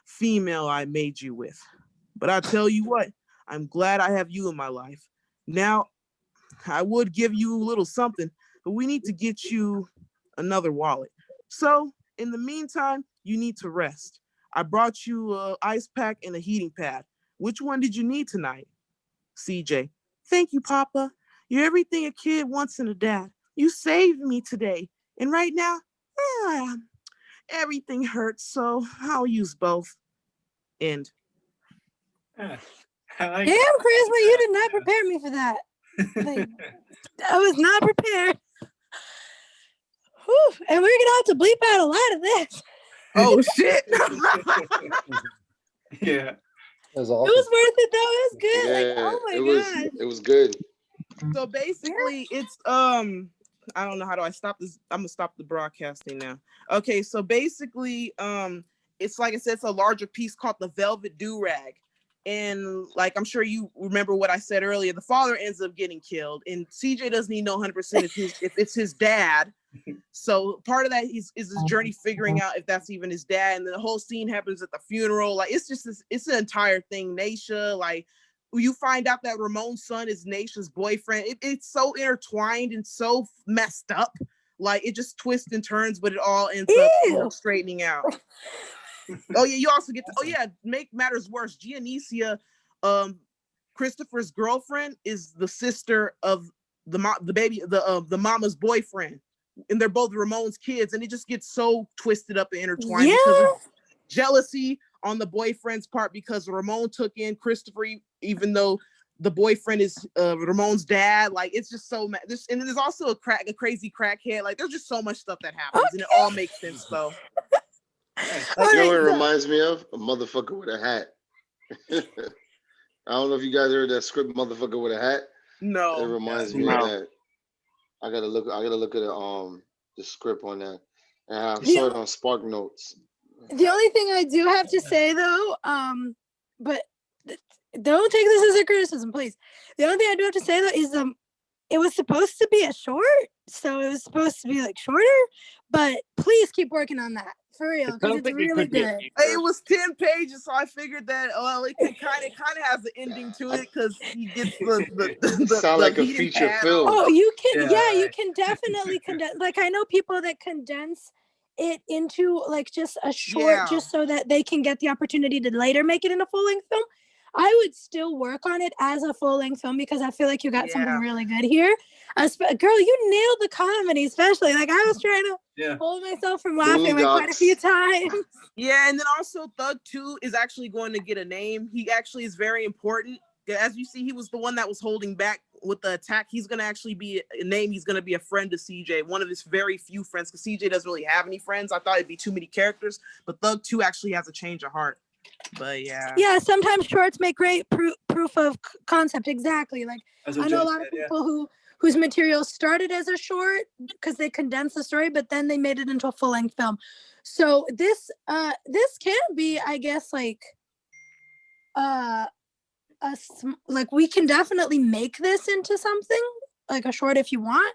female I made you with. But I tell you what, I'm glad I have you in my life. Now, I would give you a little something, but we need to get you another wallet. So, in the meantime, you need to rest. I brought you an ice pack and a heating pad. Which one did you need tonight? CJ, thank you, Papa. You're everything a kid wants in a dad. You saved me today. And right now, everything hurts, so I'll use both. End. Yeah, I like Damn, that. Charisma, you did not prepare me for that. Like, I was not prepared. Whew, and we're gonna have to bleep out a lot of this. Oh shit. Yeah. That was It awesome. was worth it though. It was good. Yeah, Like, oh my gosh. it was good. So basically it's I don't know, how do I stop this? I'm gonna stop the broadcasting now. Okay, so basically it's like I said, it's a larger piece called the Velvet Do-Rag. And like I'm sure you remember what I said earlier, the father ends up getting killed, and CJ doesn't even know 100% if it's his dad. So part of that is his journey figuring out if that's even his dad, and the whole scene happens at the funeral. Like it's just it's an entire thing. Naisha, like you find out that Ramon's son is Naisha's boyfriend. It's so intertwined and so messed up. Like it just twists and turns, but it all ends up straightening out. Oh yeah, you also get to, make matters worse, Giannissia, Christopher's girlfriend, is the sister of the mama's boyfriend, and they're both Ramon's kids, and it just gets so twisted up and intertwined because of jealousy on the boyfriend's part because Ramon took in Christopher, even though the boyfriend is Ramon's dad. Like it's just so and then there's also a crazy crackhead. Like there's just so much stuff that happens, and it all makes sense though. You know what it reminds me of? A motherfucker with a hat. I don't know if you guys heard that script, Motherfucker with a Hat. No. It reminds me of that. I gotta look at the script on that. And I saw it on Spark Notes. The only thing I do have to say though, but don't take this as a criticism, please. The only thing I do have to say though is it was supposed to be a short, so it was supposed to be like shorter, but please keep working on that. For real, because it's really good. It was 10 pages, so I figured that it kind of has an ending to it because he gets the sound like a feature film. Oh, you can you can definitely condense. Like I know people that condense it into like just a short, just so that they can get the opportunity to later make it in a full-length film. I would still work on it as a full-length film because I feel like you got something really good here. Girl, you nailed the comedy, especially. Like I was trying to hold myself from laughing like quite a few times. Yeah, and then also Thug 2 is actually going to get a name. He actually is very important. As you see, he was the one that was holding back with the attack. He's going to actually be a name. He's going to be a friend to CJ, one of his very few friends, because CJ doesn't really have any friends. I thought it'd be too many characters, but Thug 2 actually has a change of heart. But yeah, sometimes shorts make great proof of concept. Exactly. Like I know a lot of people whose material started as a short because they condensed the story, but then they made it into a full-length film. So this can be, I guess, like like we can definitely make this into something like a short if you want,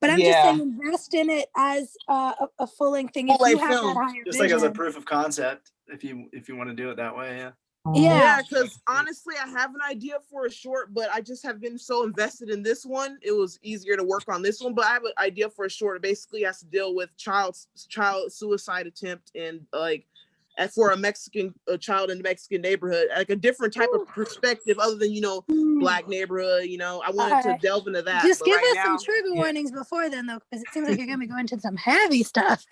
but I'm just saying invest in it as a full-length thing if you have that higher just vision. like as a proof of concept if you want to do it that way. Yeah, because honestly, I have an idea for a short, but I just have been so invested in this one. It was easier to work on this one, but I have an idea for a short. It basically has to deal with child suicide attempt and like for a child in a Mexican neighborhood, like a different type of perspective other than, Black neighborhood, I wanted to delve into that. Just give us some trigger warnings before then, though, because it seems like you're going to be going into some heavy stuff.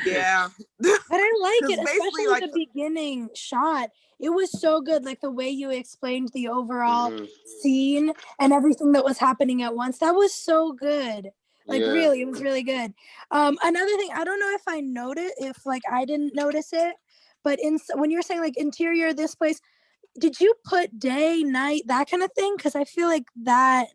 Yeah. But I like it, especially like the beginning shot. It was so good, like the way you explained the overall scene and everything that was happening at once. That was so good. Like really, it was really good. Another thing, I don't know if I noticed, if like I didn't notice it, but when you're saying like interior, this place, did you put day, night, that kind of thing? Because I feel like that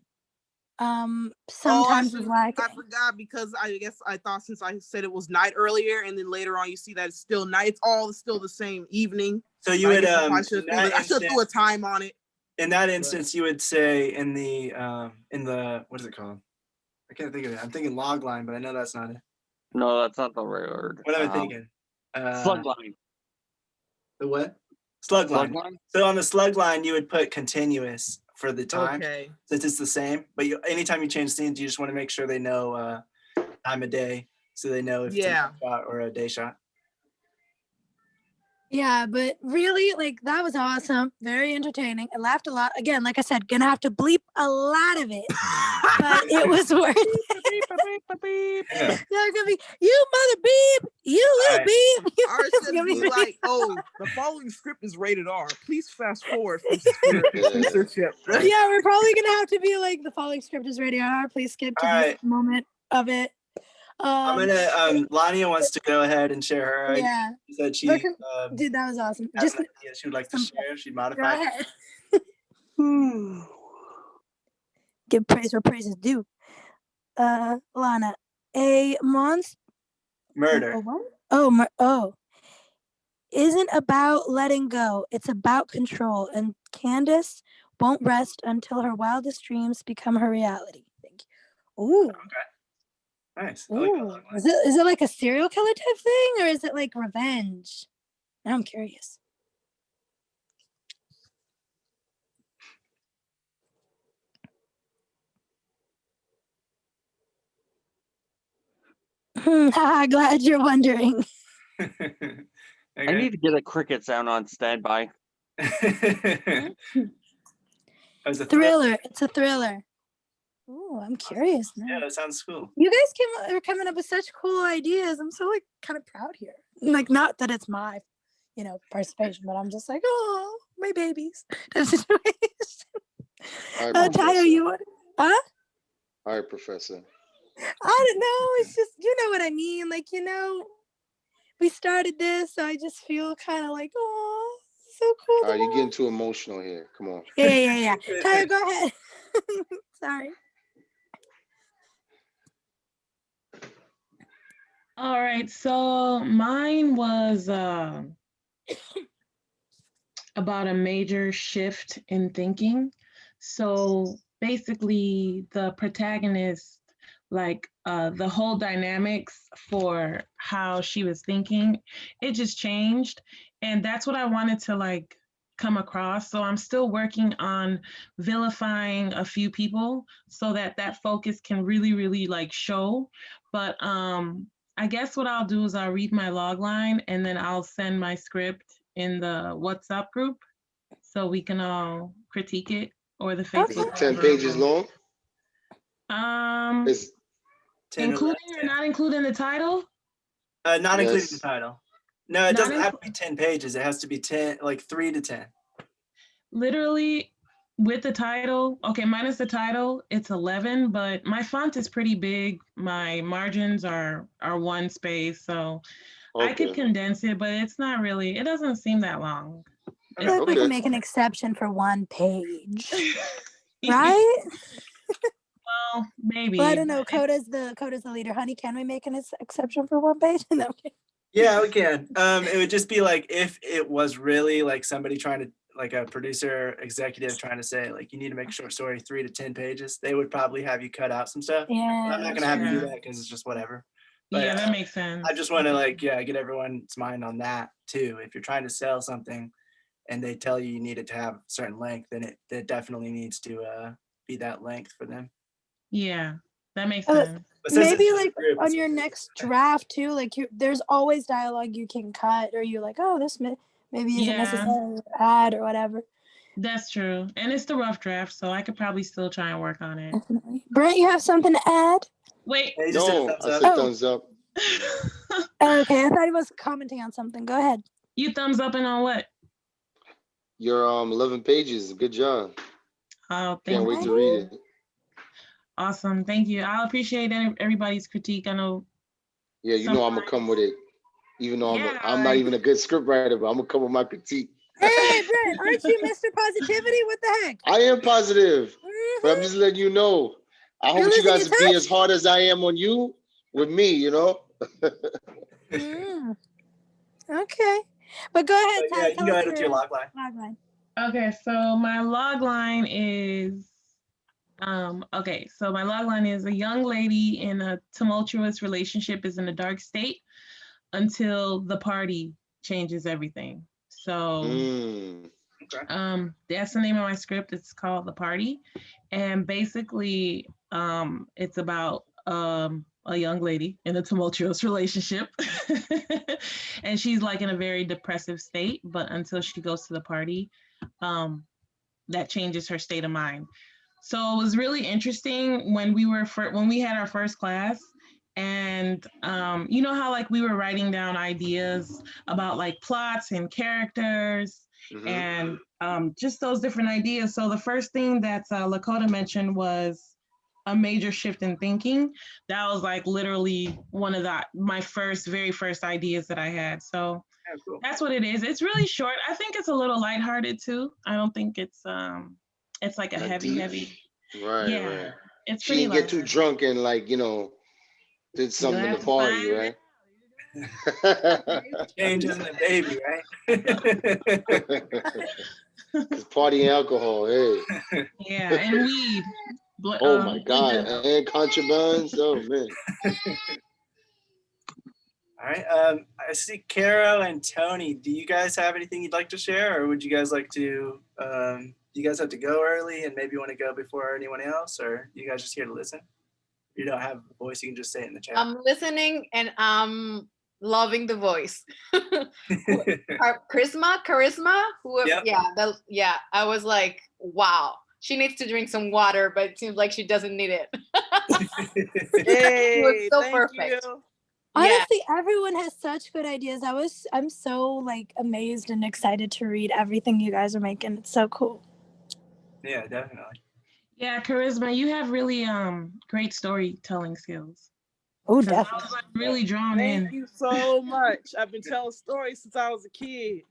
sometimes is like I forgot because I guess I thought since I said it was night earlier, and then later on you see that it's still night. It's all still the same evening. So you would I should do a time on it. In that instance, you would say in the what is it called? I can't think of it. I'm thinking log line, but I know that's not it. No, that's not the right word. What am I thinking? Slug line. The what? Slug line. So on the slug line, you would put continuous for the time, since it's the same. But anytime you change scenes, you just want to make sure they know time of day, so they know if it's a night shot or a day shot. Yeah, but really, like, that was awesome. Very entertaining. I laughed a lot. Again, like I said, gonna have to bleep a lot of it, but it was worth it. They're gonna be, you mother beep, You little Alright. beep. Our It's gonna sentence be is like, oh, the following script is rated R. Please fast forward for censorship. Yeah, we're probably gonna have to be like the following script is ready. Please skip to Alright. this moment of it. I'm gonna Lania wants to go ahead and share her idea. Yeah, She said she Because- dude, that was awesome. has Just an idea she would like to some- share. She'd go modify. ahead. Give praise where praise is due. Lana, a monster. Murder. Oh, isn't about letting go. It's about control. And Candace won't rest until her wildest dreams become her reality. Thank you. Ooh. Nice. I like that Ooh. logline. Is it like a serial killer type thing, or is it like revenge? Now I'm curious. Haha, glad you're wondering. I need to get a cricket sound on standby. It was a Thriller. It's a thriller. Ooh, I'm curious now. Yeah, that sounds cool. You guys are coming up with such cool ideas. I'm so like kind of proud here. Like, not that it's my, participation, but I'm just like, oh, my babies. All right, Tyler, Professor. you want? Huh? All right, Professor. I don't know. It's just, you know what I mean. Like, we started this, so I just feel kind of like, oh, so cool. All right, you're getting too emotional here. Come on. Yeah. Tyler, go ahead. Sorry. All right, so mine was about a major shift in thinking. So basically, the protagonist, the whole dynamics for how she was thinking, it just changed. And that's what I wanted to come across. So I'm still working on vilifying a few people so that focus can really, really show. But I guess what I'll do is I'll read my log line and then I'll send my script in the WhatsApp group so we can all critique it, or the Is Facebook. it 10 pages long? Um, It's 10 or including less, or not including the title? not including Yes. the title. No, it Not doesn't have to be 10 pages. It has to be 10, like 3 to 10. Literally with the title, okay, minus the title, it's 11, but my font is pretty big. My margins are one space, so I could okay. condense it, but it's not really, it doesn't seem that long. I feel like we Okay. can make an exception for one page, right? Well, maybe. Well, I don't know. Coda's the leader. Honey, can we make an exception for one page? No. Yeah, we can. It would just be like if it was really like somebody trying to, like a producer executive trying to say like you need to make a short story 3 to 10 pages, they would probably have you cut out some stuff. But Yeah. I'm not gonna have you do Yeah. that because it's just whatever. But Yeah, that makes sense. I just want to get everyone's mind on that too. If you're trying to sell something and they tell you need it to have a certain length, then it definitely needs to be that length for them. Yeah, that makes Uh, sense. But since Maybe it's just a like group, on it's- your next draft too, there's always dialogue you can cut, or you're like, oh, this maybe isn't Yeah. necessary to add or whatever. That's true. And it's the rough draft, so I could probably still try and work on it. Definitely. Brent, you have something to add? Wait. Yeah, you just did a No, thumbs I up. said Oh. thumbs up. Okay, I thought he was commenting on something. Go ahead. You thumbs up and on what? Your 11 pages. Good job. Oh, Can't thank wait you. to read it. Awesome. Thank you. I'll appreciate everybody's critique. I know. Yeah, you know I'm gonna come with it. Even though Yeah, I'm not even a good script writer, but I'm gonna come with my critique. Hey, Brent, aren't you Mr. Positivity? What the heck? I am positive, but I'm Mhm. just letting you know. I You're hope you losing guys your will be touch? as hard as I am on you with me, you know? Mm. Okay. But go ahead, But yeah, Tyler. you can go ahead with your log line. log line. Okay, so my log line is okay, so my log line is: a young lady in a tumultuous relationship is in a dark state until the party changes everything. So that's the name of my script. It's called The Party. And basically it's about a young lady in a tumultuous relationship. And she's like in a very depressive state, but until she goes to the party, that changes her state of mind. So it was really interesting when we had our first class, And you know how like we were writing down ideas about like plots and characters Mhm. and just those different ideas. So the first thing that Lakota mentioned was a major shift in thinking. That was like literally one of my very first ideas that I had. So Yeah, cool. that's what it is. It's really short. I think it's a little lighthearted too. I don't think it's like a That heavy, deep? heavy. Right, Yeah, right. it's She pretty didn't get too light. drunk and like, did something You'll to have to party, find right? Change isn't a baby, right? Cause party and alcohol, hey. Yeah, and weed. Oh my God, and contrabands. Oh man. All right. I see Caro and Tony. Do you guys have anything you'd like to share, or would you guys like to? Do you guys have to go early and maybe want to go before anyone else, or you guys just here to listen? If you don't have a voice, you can just say it in the chat. I'm listening and I'm loving the voice. Charisma. Yep. Yeah. I was like, wow. She needs to drink some water, but it seems like she doesn't need it. Hey, It was so thank perfect. you. Honestly, everyone has such good ideas. I'm so like amazed and excited to read everything you guys are making. It's so cool. Yeah, definitely. Yeah, Charisma, you have really great storytelling skills. Oh, 'Cause I definitely. was like really drawn Thank in. you so much. I've been telling stories since I was a kid.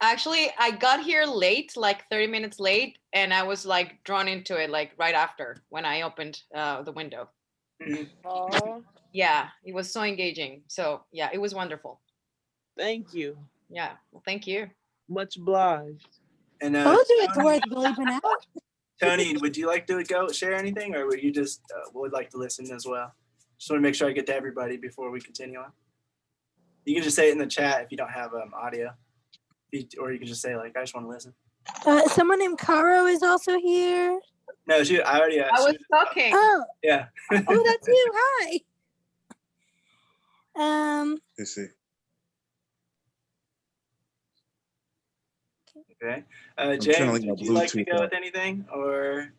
Actually, I got here late, like 30 minutes late, and I was like drawn into it like right after when I opened the window. Mhm. Aw, Yeah, it was so engaging. So yeah, it was wonderful. thank you. Yeah, well, thank you. Much obliged. And Told you it's worth bleeping out. Tony, would you like to go share anything, or would you just would like to listen as well? Just want to make sure I get to everybody before we continue on. You can just say it in the chat if you don't have audio, or you can just say like, I just want to listen. Someone named Caro is also here. No, I already. I was talking. Oh, Yeah. oh, that's you. Hi. You see. Okay. I'm James, channeling my would you like to Bluetooth go out. with anything, or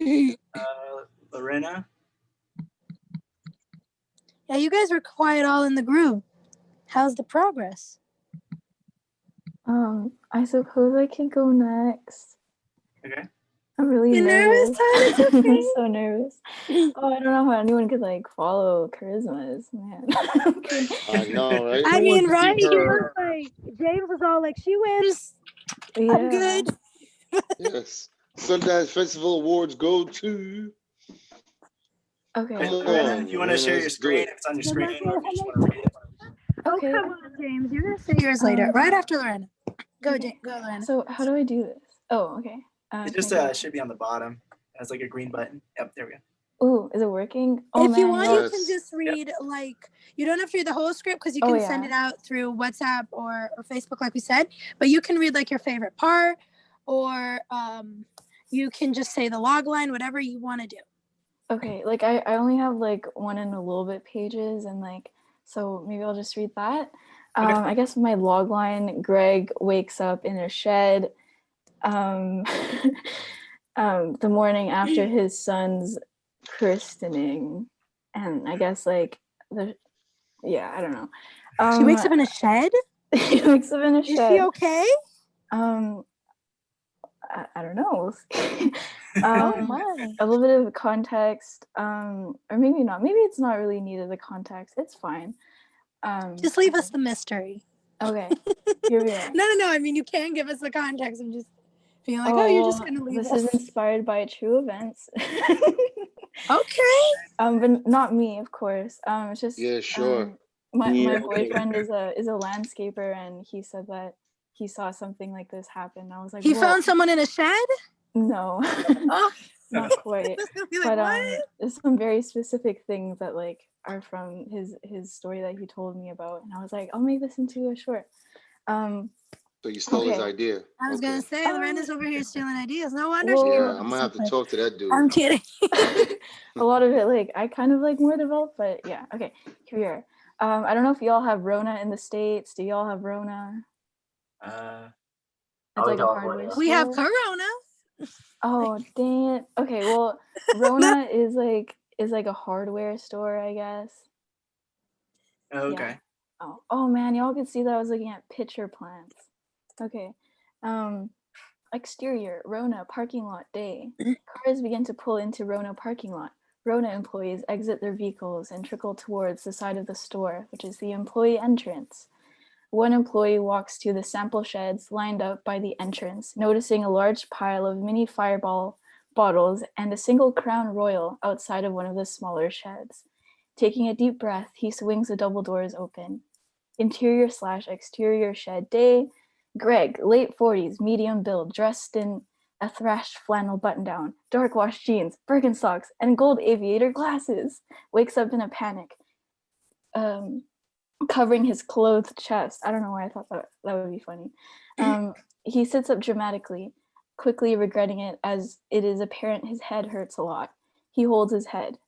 Lorena? Yeah, you guys were quiet all in the group. How's the progress? I suppose I can go next. Okay. I'm really You nervous, nervous. Todd? It's okay. I'm so nervous. Oh, I don't know how anyone could like follow Charisma's, man. I know, right? I mean, right? Keep He her- was like, James was all like, she wins. Yeah. I'm good. Yes. Sundance Festival Awards go to. Okay. Come Lorena, on. if you want to share your let's do screen, it. if it's on your No, screen, that's or if you just want to read it. Oh, Okay. come on, James. You're going to say yours later. Right after Lorena. Go, James. Go, Lorena. So how do I do this? Oh, okay. It just can I do should be on the bottom. It has like a green button. Yep, there we go. it? Ooh, is it working? Oh, If you man, want, yeah. you can just read, like, you don't have to read the whole script because you Oh, can send yeah. it out through WhatsApp or Facebook, like we said. But you can read, like, your favorite part, or you can just say the log line, whatever you want to do. Okay, like I only have like 1 and a little bit pages, and like, so maybe I'll just read that. Okay. I guess my log line: Greg wakes up in a shed the morning after his son's christening, and I guess like I don't know. She wakes up in a shed? He wakes up in a Is shed. she okay? I don't know. Oh my. A little bit of context, or maybe not. Maybe it's not really needed, the context. It's fine. Just leave us the mystery. Okay. Here we are. No. I mean, you can give us the context. I'm just feeling like, you're just going to leave this us. is inspired by true events. Okay. But not me, of course. It's just Yeah, sure. My Yeah. boyfriend is a landscaper, and he said that he saw something like this happen. I was like, He "Whoa." found someone in a shed? No, Oh. not quite. Be like, But what? there's some very specific things that like are from his story that he told me about, and I was like, I'll make this into a short. So you stole his Okay. idea. I was going to say, Lorena's over here stealing ideas. No wonder Well, she came Yeah, up I'm with gonna have to something. talk to that dude. I'm kidding. A lot of it, like, I kind of like more developed, but yeah. Okay, here we are. I don't know if y'all have Rona in the States. Do y'all have Rona? It's like a hardware We have store. Corona. Oh, dang it. Okay, well, Rona is like a hardware store, I guess. Oh, Yeah. okay. Oh man, y'all could see that I was looking at pitcher plants. Okay. Exterior, Rona parking lot day. Cars begin to pull into Rona parking lot. Rona employees exit their vehicles and trickle towards the side of the store, which is the employee entrance. One employee walks to the sample sheds lined up by the entrance, noticing a large pile of mini Fireball bottles and a single Crown Royal outside of one of the smaller sheds. Taking a deep breath, he swings the double doors open. Interior/exterior shed day. Greg, late 40s, medium build, dressed in a thrashed flannel button-down, dark wash jeans, Birkenstocks, and gold aviator glasses, wakes up in a panic, covering his clothed chest. I don't know why I thought that would be funny. He sits up dramatically, quickly regretting it as it is apparent his head hurts a lot. He holds his head.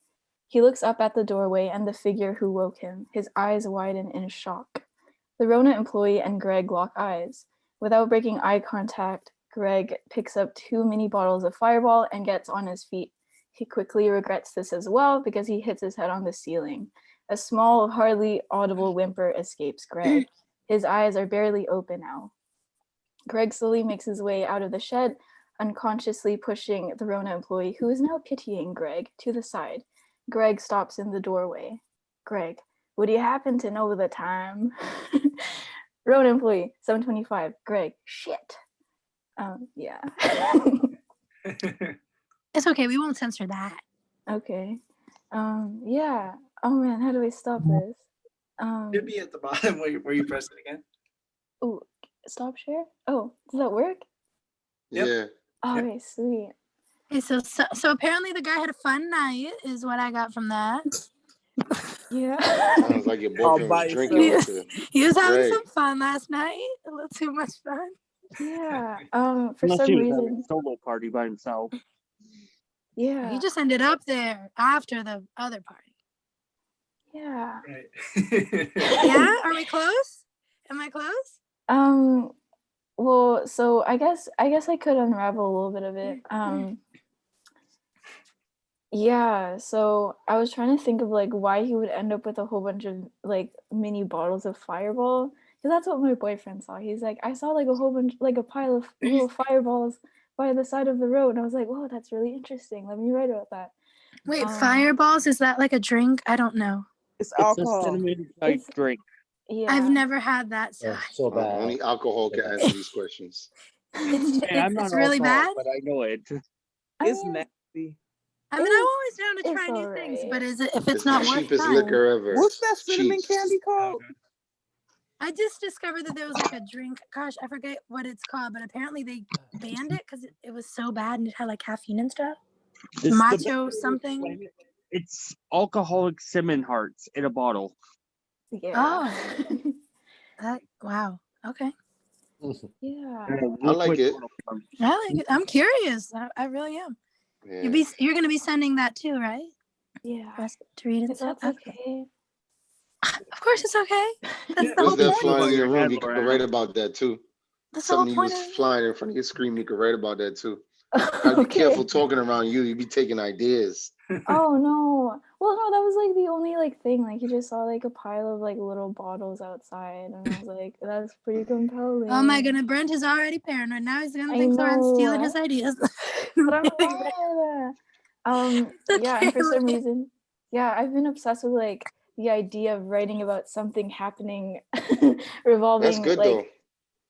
He looks up at the doorway and the figure who woke him. His eyes widen in shock. The Rona employee and Greg lock eyes. Without breaking eye contact, Greg picks up 2 mini bottles of Fireball and gets on his feet. He quickly regrets this as well because he hits his head on the ceiling. A small, hardly audible whimper escapes Greg. His eyes are barely open now. Greg slowly makes his way out of the shed, unconsciously pushing the Rona employee, who is now pitying Greg, to the side. Greg stops in the doorway. Greg, would you happen to know the time? Rona employee, 7:25. Greg, shit. Yeah. It's okay. We won't censor that. Okay. Yeah. Oh man, how do I stop this? Should be at the bottom where you press it again. Oh, stop share? Oh, does that work? Yep. Yeah. Oh, Yep. okay, sweet. Okay, so apparently the guy had a fun night, is what I got from that. Yeah. Sounds like your boyfriend by was drinking yourself. with you. He was having Great. some fun last night. A little too much fun. Yeah. For Unless some he was having reason. a solo party by himself. Yeah. He just ended up there after the other party. Yeah. Right. Yeah? Are we close? Am I close? Well, so I guess I could unravel a little bit of it. Yeah, so I was trying to think of like why he would end up with a whole bunch of like mini bottles of Fireball, because that's what my boyfriend saw. He's like, I saw like a whole bunch, like a pile of little Fireballs by the side of the road, and I was like, whoa, that's really interesting. Let me write about that. Wait, Fireballs, is that like a drink? I don't know. It's It's a alcohol. cinnamon type It's- drink. Yeah. I've never had that. So So bad. Only alcohol can answer these questions. Hey, I'm not it's really alcoholic, bad. but I know it. I It's mean, nasty. I mean, I'm always down to try it's new things, but alright. is it if it's It's not the worth cheapest trying? liquor ever. What's that It's cinnamon cheap. candy called? I just discovered that there was like a drink. Gosh, I forget what it's called, but apparently they banned it because it was so bad and it had like caffeine and stuff. This is the Macho best way to something. explain it. It's alcoholic cinnamon hearts in a bottle. Yeah. Oh. Wow. Okay. Yeah. I like it. I like it. I'm curious. I really am. Yeah. You're gonna be sending that too, right? Yeah. For us to read and If stuff. that's okay. Of course it's okay. That's the What's whole that point. flying in your Your room? head, You can Lorena. write about that too. That's the whole Something you point was of it. flying in front of your screen. You can write about that too. Gotta be Okay. careful talking around you. You be taking ideas. Oh no. Well, no, that was like the only like thing. Like you just saw like a pile of like little bottles outside, and I was like, that's pretty compelling. Oh my goodness, Brent is already paranoid. Now he's gonna I think someone's stealing know. his ideas. But I'm not. Yeah, and for some reason, yeah, I've been obsessed with like the idea of writing about something happening revolving That's good like though.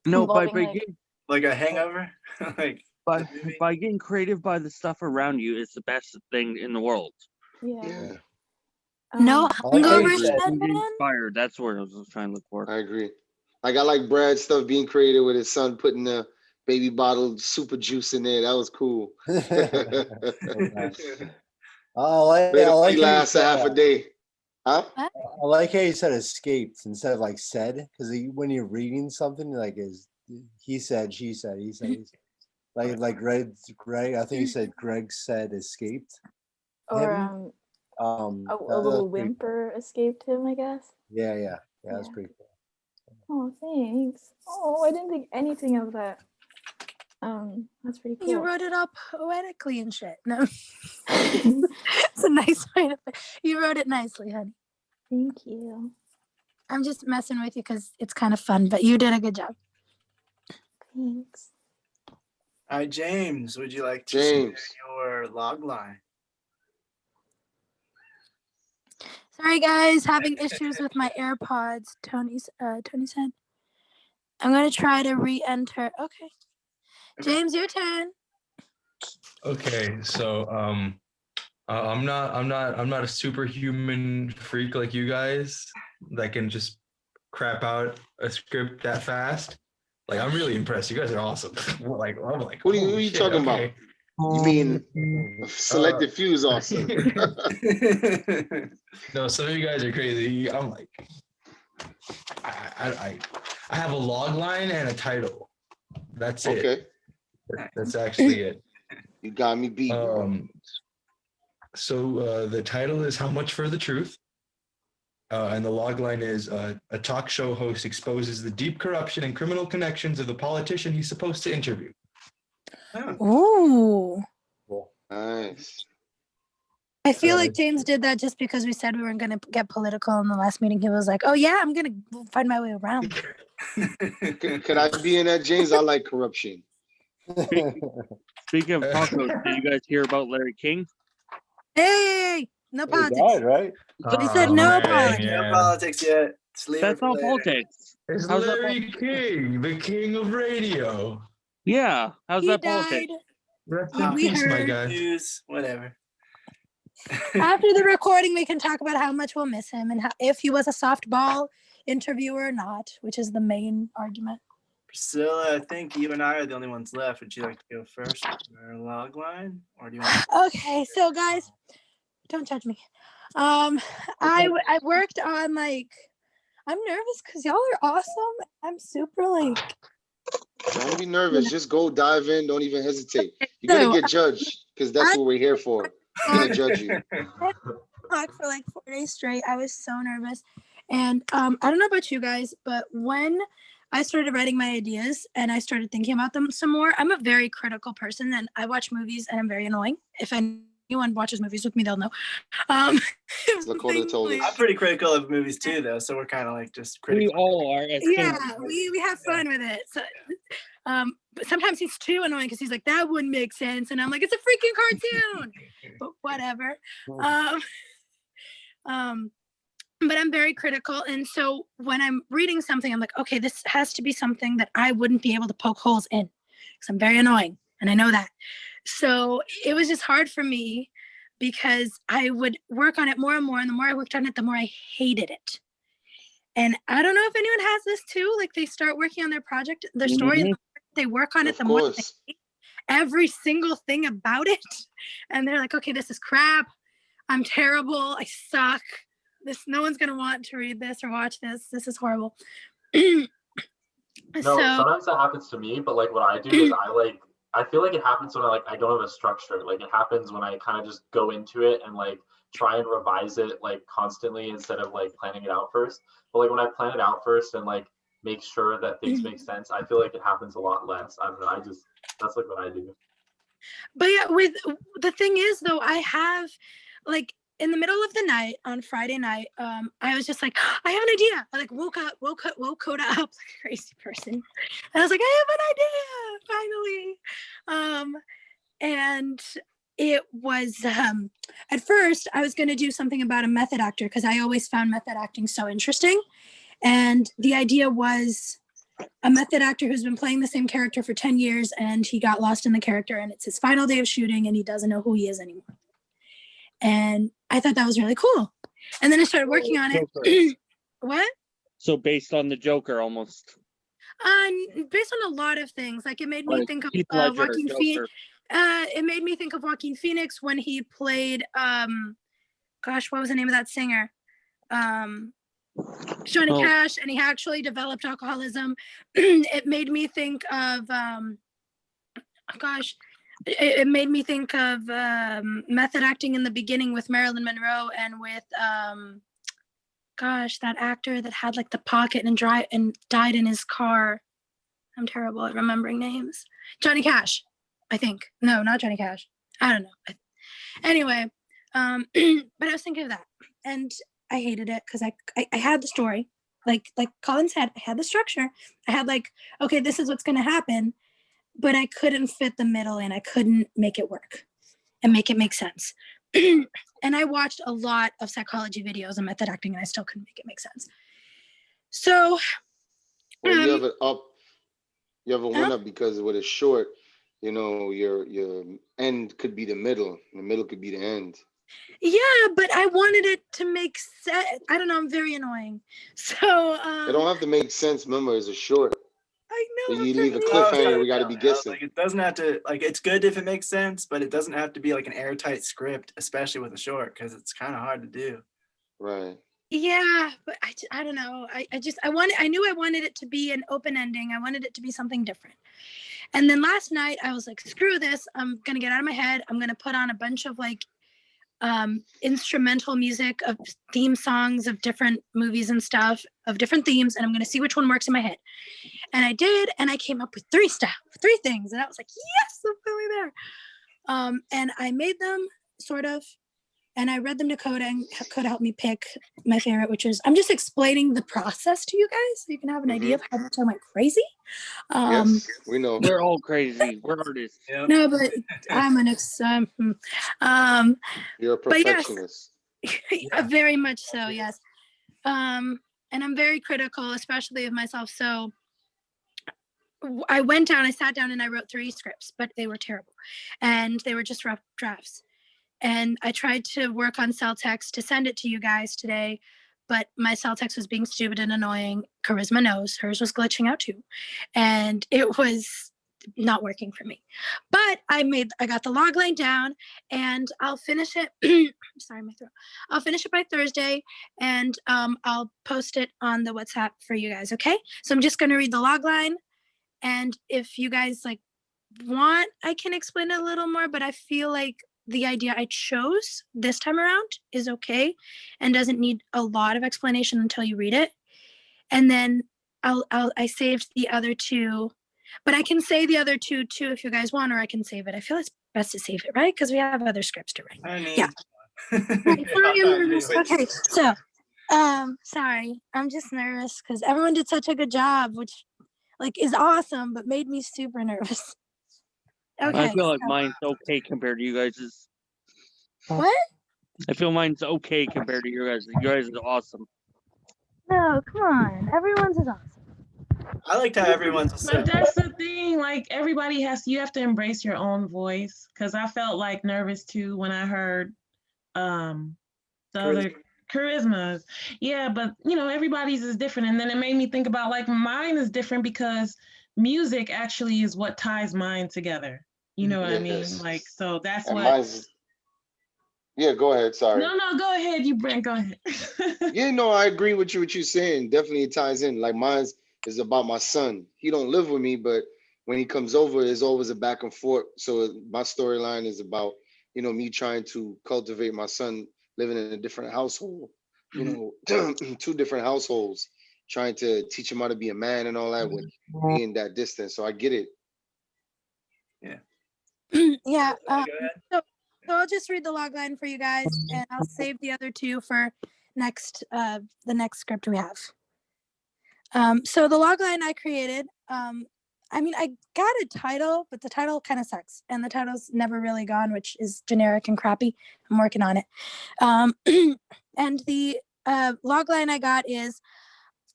No, by involving like getting Like a hangover? Like by getting creative by the stuff around you is the best thing in the world. yeah. Yeah, No I like how hungover you said- shit, Get man. inspired. That's what I was trying to look for. I agree. Like I like Brad's stuff being creative with his son putting the baby bottle super juice in there. That was cool. I like Made I him like how you last a said, half a day. Huh? I like how you said escaped instead of like said, because when you're reading something like is he said, she said, he said, he said. Like Greg, I think he said Greg said escaped. Or him. a That little was pretty whimper escaped him, I guess. Yeah, that's Yeah. pretty cool. Oh, thanks. Oh, I didn't think anything of that. That's pretty cool. You wrote it all poetically and shit. No. It's a nice way to you wrote it nicely, honey. Thank you. I'm just messing with you because it's kind of fun, but you did a good job. Thanks. All right, James, would you like to share James. your log line? Sorry, guys, having issues with my AirPods. Tony said. I'm gonna try to re-enter. Okay, James, your turn. Okay, so I'm not a superhuman freak like you guys that can just crap out a script that fast. Like, I'm really impressed. You guys are awesome. I'm like, Who are you holy shit, talking about? okay. You mean selected few is awesome? No, some of you guys are crazy. I'm like, I have a log line and a title. That's it. Okay, That's actually it. you got me beat. So the title is How Much for the Truth? And the log line is a talk show host exposes the deep corruption and criminal connections of the politician he's supposed to interview. Ooh. Cool. Nice. I feel like James did that just because we said we weren't going to get political in the last meeting. He was like, oh, yeah, I'm going to find my way around. Could I be in that, James? I like corruption. Speaking of tacos, did you guys hear about Larry King? Hey, no He politics. died, right? He said no politics. No politics yet. Just leave That's it for not later. politics. It's How's that Larry King, the king of radio. Yeah, how's He that died. politics? Rest We in peace, my heard. guy. News, whatever. After the recording, we can talk about how much we'll miss him and how, if he was a softball interviewer or not, which is the main argument. Priscilla, I think you and I are the only ones left. Would you like to go first for our log line? Or do you want Okay, so guys, don't judge me. I worked on like, I'm nervous because y'all are awesome. I'm super like. Don't be nervous. Just go dive in. Don't even hesitate. You're gonna get judged because that's what we're here for. We're gonna judge you. Talk for like 4 days straight. I was so nervous. And I don't know about you guys, but when I started writing my ideas and I started thinking about them some more, I'm a very critical person and I watch movies and I'm very annoying. If anyone watches movies with me, they'll know. Lakota told us. I'm pretty critical of movies too, though, so we're kind of like just critical. We all are. Yeah, we have fun with it. So, but sometimes he's too annoying because he's like, that wouldn't make sense. And I'm like, it's a freaking cartoon. But whatever. But I'm very critical. And so when I'm reading something, I'm like, okay, this has to be something that I wouldn't be able to poke holes in because I'm very annoying. And I know that. So it was just hard for me because I would work on it more and more. And the more I worked on it, the more I hated it. And I don't know if anyone has this too. Like they start working on their project, their story, and they work on it, the more they hate every single thing about it. And they're like, okay, this is crap. I'm terrible. I suck. No one's gonna want to read this or watch this. This is horrible. No, sometimes that happens to me, but like what I do is I feel like it happens when I don't have a structure. Like it happens when I kind of just go into it and like try and revise it like constantly instead of like planning it out first. But like when I plan it out first and like make sure that things make sense, I feel like it happens a lot less. I don't know. That's like what I do. But yeah, with the thing is though, I have like in the middle of the night on Friday night, I was just like, I have an idea. I like woke Coda up like a crazy person. And I was like, I have an idea, finally. And it was, at first I was going to do something about a method actor because I always found method acting so interesting. And the idea was a method actor who's been playing the same character for 10 years and he got lost in the character and it's his final day of shooting and he doesn't know who he is anymore. And I thought that was really cool. And then I started working on it. What? So based on the Joker almost. Based on a lot of things. Like it made me think of Ledger, Joaquin Phoenix. It made me think of Joaquin Phoenix when he played gosh, what was the name of that singer? Johnny Cash, and he actually developed alcoholism. It made me think of it made me think of method acting in the beginning with Marilyn Monroe and with that actor that had like the pocket and died in his car. I'm terrible at remembering names. Johnny Cash, I think. No, not Johnny Cash. I don't know. Anyway, but I was thinking of that and I hated it because I had the story. like Colin said, I had the structure. I had like, okay, this is what's going to happen, but I couldn't fit the middle in. I couldn't make it work and make it make sense. And I watched a lot of psychology videos and method acting, and I still couldn't make it make sense. So, well, you have a one up because with a short, you know, your end could be the middle could be the end. yeah, but I wanted it to make sense. I don't know. I'm very annoying. So, It don't have to make sense. Remember, it's a short. I know. So you for leave a me- cliffhanger. We got to be guessing. Like, it doesn't have to, like, it's good if it makes sense, but it doesn't have to be like an airtight script, especially with a short, because it's kind of hard to do. Right. Yeah, but I don't know. I knew I wanted it to be an open ending. I wanted it to be something different. And then last night I was like, screw this. I'm going to get out of my head. I'm going to put on a bunch of like instrumental music of theme songs of different movies and stuff of different themes. And I'm going to see which one works in my head. And I did. And I came up with three things. And I was like, yes, I'm finally there. And I made them sort of. And I read them to Coda, and Coda helped me pick my favorite, which is, I'm just explaining the process to you guys so you can have an idea of how much I went crazy. Yes, we know. We're all crazy. We're artists. Yep. No, but I'm an You're a perfectionist. But very much so, yes. And I'm very critical, especially of myself. So I sat down and I wrote 3 scripts, but they were terrible. And they were just rough drafts. And I tried to work on cell text to send it to you guys today, but my cell text was being stupid and annoying. Charisma knows hers was glitching out too. And it was not working for me. But I got the log line down, and I'll finish it. Sorry, my throat. I'll finish it by Thursday, and I'll post it on the WhatsApp for you guys, okay? So I'm just gonna read the log line, and if you guys like want, I can explain it a little more, but I feel like the idea I chose this time around is okay and doesn't need a lot of explanation until you read it. And then I saved the other 2, but I can say the other 2 too if you guys want, or I can save it. I feel it's best to save it, right? Because we have other scripts to write. I mean, Yeah. Okay, so sorry, I'm just nervous because everyone did such a good job, which like is awesome, but made me super nervous. Okay. I feel like mine's okay compared to you guys's. What? I feel mine's okay compared to your guys. You guys are awesome. No, come on. Everyone's is awesome. I liked how everyone's But that's the thing, like everybody you have to embrace your own voice. Cause I felt like nervous too when I heard the other charismas. Yeah, but you know, everybody's is different. And then it made me think about like mine is different because music actually is what ties mine together. You know what I mean? Like, so that's And what. mine's, yeah, go ahead. Sorry. No, go ahead. You Brent, go ahead. Yeah, no, I agree with you. What you're saying definitely ties in. Like mine's is about my son. He don't live with me, but when he comes over, there's always a back and forth. So my storyline is about, you know, me trying to cultivate my son living in a different household. You know, 2 different households, trying to teach him how to be a man and all that with being that distance. So I get it. Yeah. So I'll just read the log line for you guys, and I'll save the other 2 for the next script we have. So the log line I created, I mean, I got a title, but the title kind of sucks, and the title's Never Really Gone, which is generic and crappy. I'm working on it. And the log line I got is,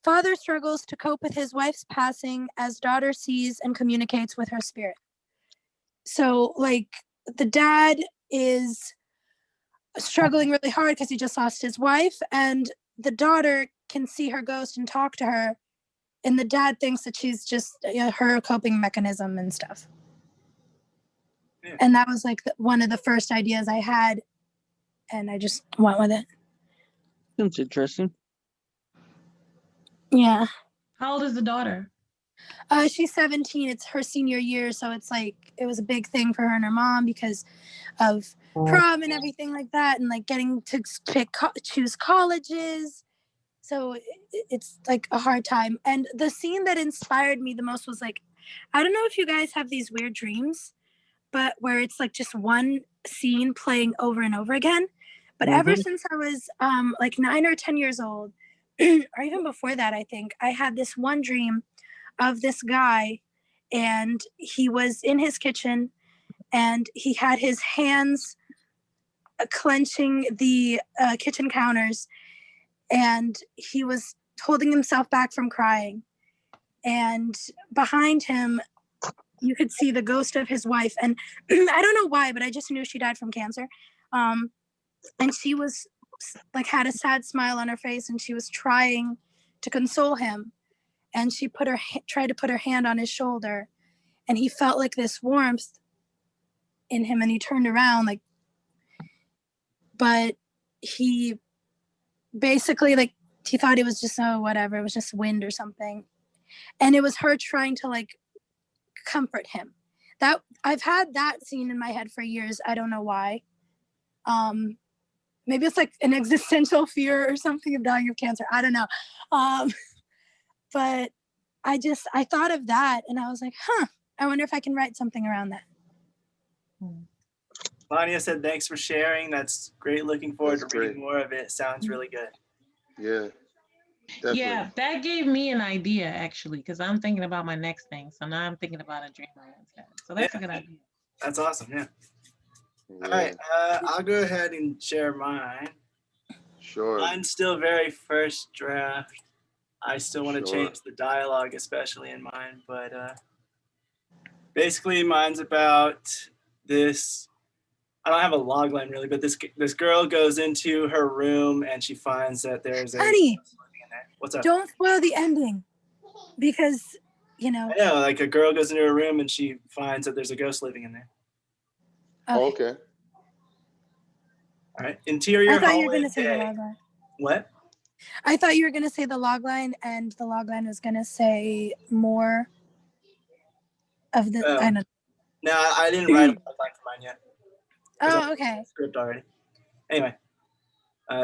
father struggles to cope with his wife's passing as daughter sees and communicates with her spirit. So like the dad is struggling really hard because he just lost his wife, and the daughter can see her ghost and talk to her, and the dad thinks that she's just her coping mechanism and stuff. Yeah. And that was like one of the first ideas I had, and I just went with it. That's interesting. Yeah. How old is the daughter? She's 17. It's her senior year, so it's like it was a big thing for her and her mom because of prom and everything like that, and like getting to choose colleges. So it's like a hard time. And the scene that inspired me the most was like, I don't know if you guys have these weird dreams, but where it's like just one scene playing over and over again. But ever since I was like 9 or 10 years old, or even before that, I think I had this one dream of this guy, and he was in his kitchen, and he had his hands clenching the kitchen counters, and he was holding himself back from crying. And behind him, you could see the ghost of his wife. And I don't know why, but I just knew she died from cancer. And she was like, had a sad smile on her face, and she was trying to console him. And she tried to put her hand on his shoulder, and he felt like this warmth in him, and he turned around, like, but he basically, like, he thought it was just, oh, whatever, it was just wind or something. And it was her trying to, like, comfort him. That I've had that scene in my head for years. I don't know why. Maybe it's like an existential fear or something of dying of cancer. I don't know. But I thought of that, and I was like, I wonder if I can write something around that. Lania said, thanks for sharing. That's great. Looking forward That's to reading great. more of it. Sounds really good. Yeah. Definitely. Yeah, that gave me an idea actually, because I'm thinking about my next thing. So now I'm thinking about a dream I once had. So that's a good idea. That's awesome. Yeah. Yeah. All right. I'll go ahead and share mine. Sure. Mine's still very first draft. I still want to Sure. change the dialogue, especially in mine. But basically, mine's about this. I don't have a log line really, but this girl goes into her room and she finds that there's a Honey, what's up? don't spoil the ending, because, you know. I know, like a girl goes into her room and she finds that there's a ghost living in there. Oh, okay. All right. Interior I thought you were hallway going to say the day. log line. What? I thought you were going to say the log line, and the log line was going to say more of the. I don't know. No, I didn't write a log line for mine yet. Oh, okay. Script already. Anyway,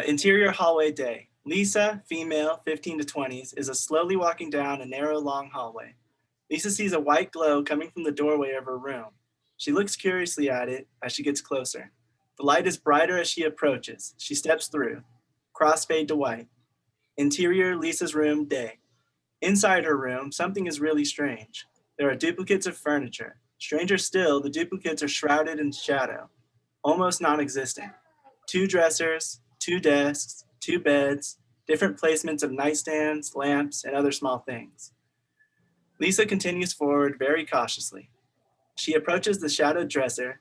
interior hallway day. Lisa, female, 15 to 20s, is slowly walking down a narrow, long hallway. Lisa sees a white glow coming from the doorway of her room. She looks curiously at it as she gets closer. The light is brighter as she approaches. She steps through. Crossfade to white. Interior Lisa's room day. Inside her room, something is really strange. There are duplicates of furniture. Stranger still, the duplicates are shrouded in shadow, almost non-existent. 2 dressers, 2 desks, 2 beds, different placements of nightstands, lamps, and other small things. Lisa continues forward very cautiously. She approaches the shadowed dresser,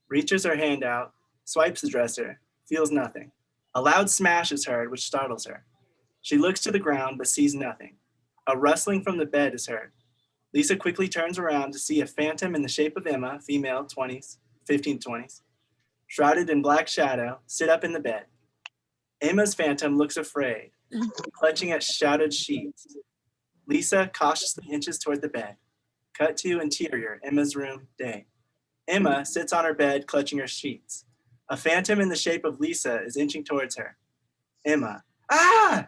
reaches her hand out, swipes the dresser, feels nothing. A loud smash is heard, which startles her. She looks to the ground but sees nothing. A rustling from the bed is heard. Lisa quickly turns around to see a phantom in the shape of Emma, female, 20s, 15 to 20s, shrouded in black shadow, sit up in the bed. Emma's phantom looks afraid, clutching at shrouded sheets. Lisa cautiously inches toward the bed. Cut to interior, Emma's room, day. Emma sits on her bed, clutching her sheets. A phantom in the shape of Lisa is inching towards her. Emma, ah!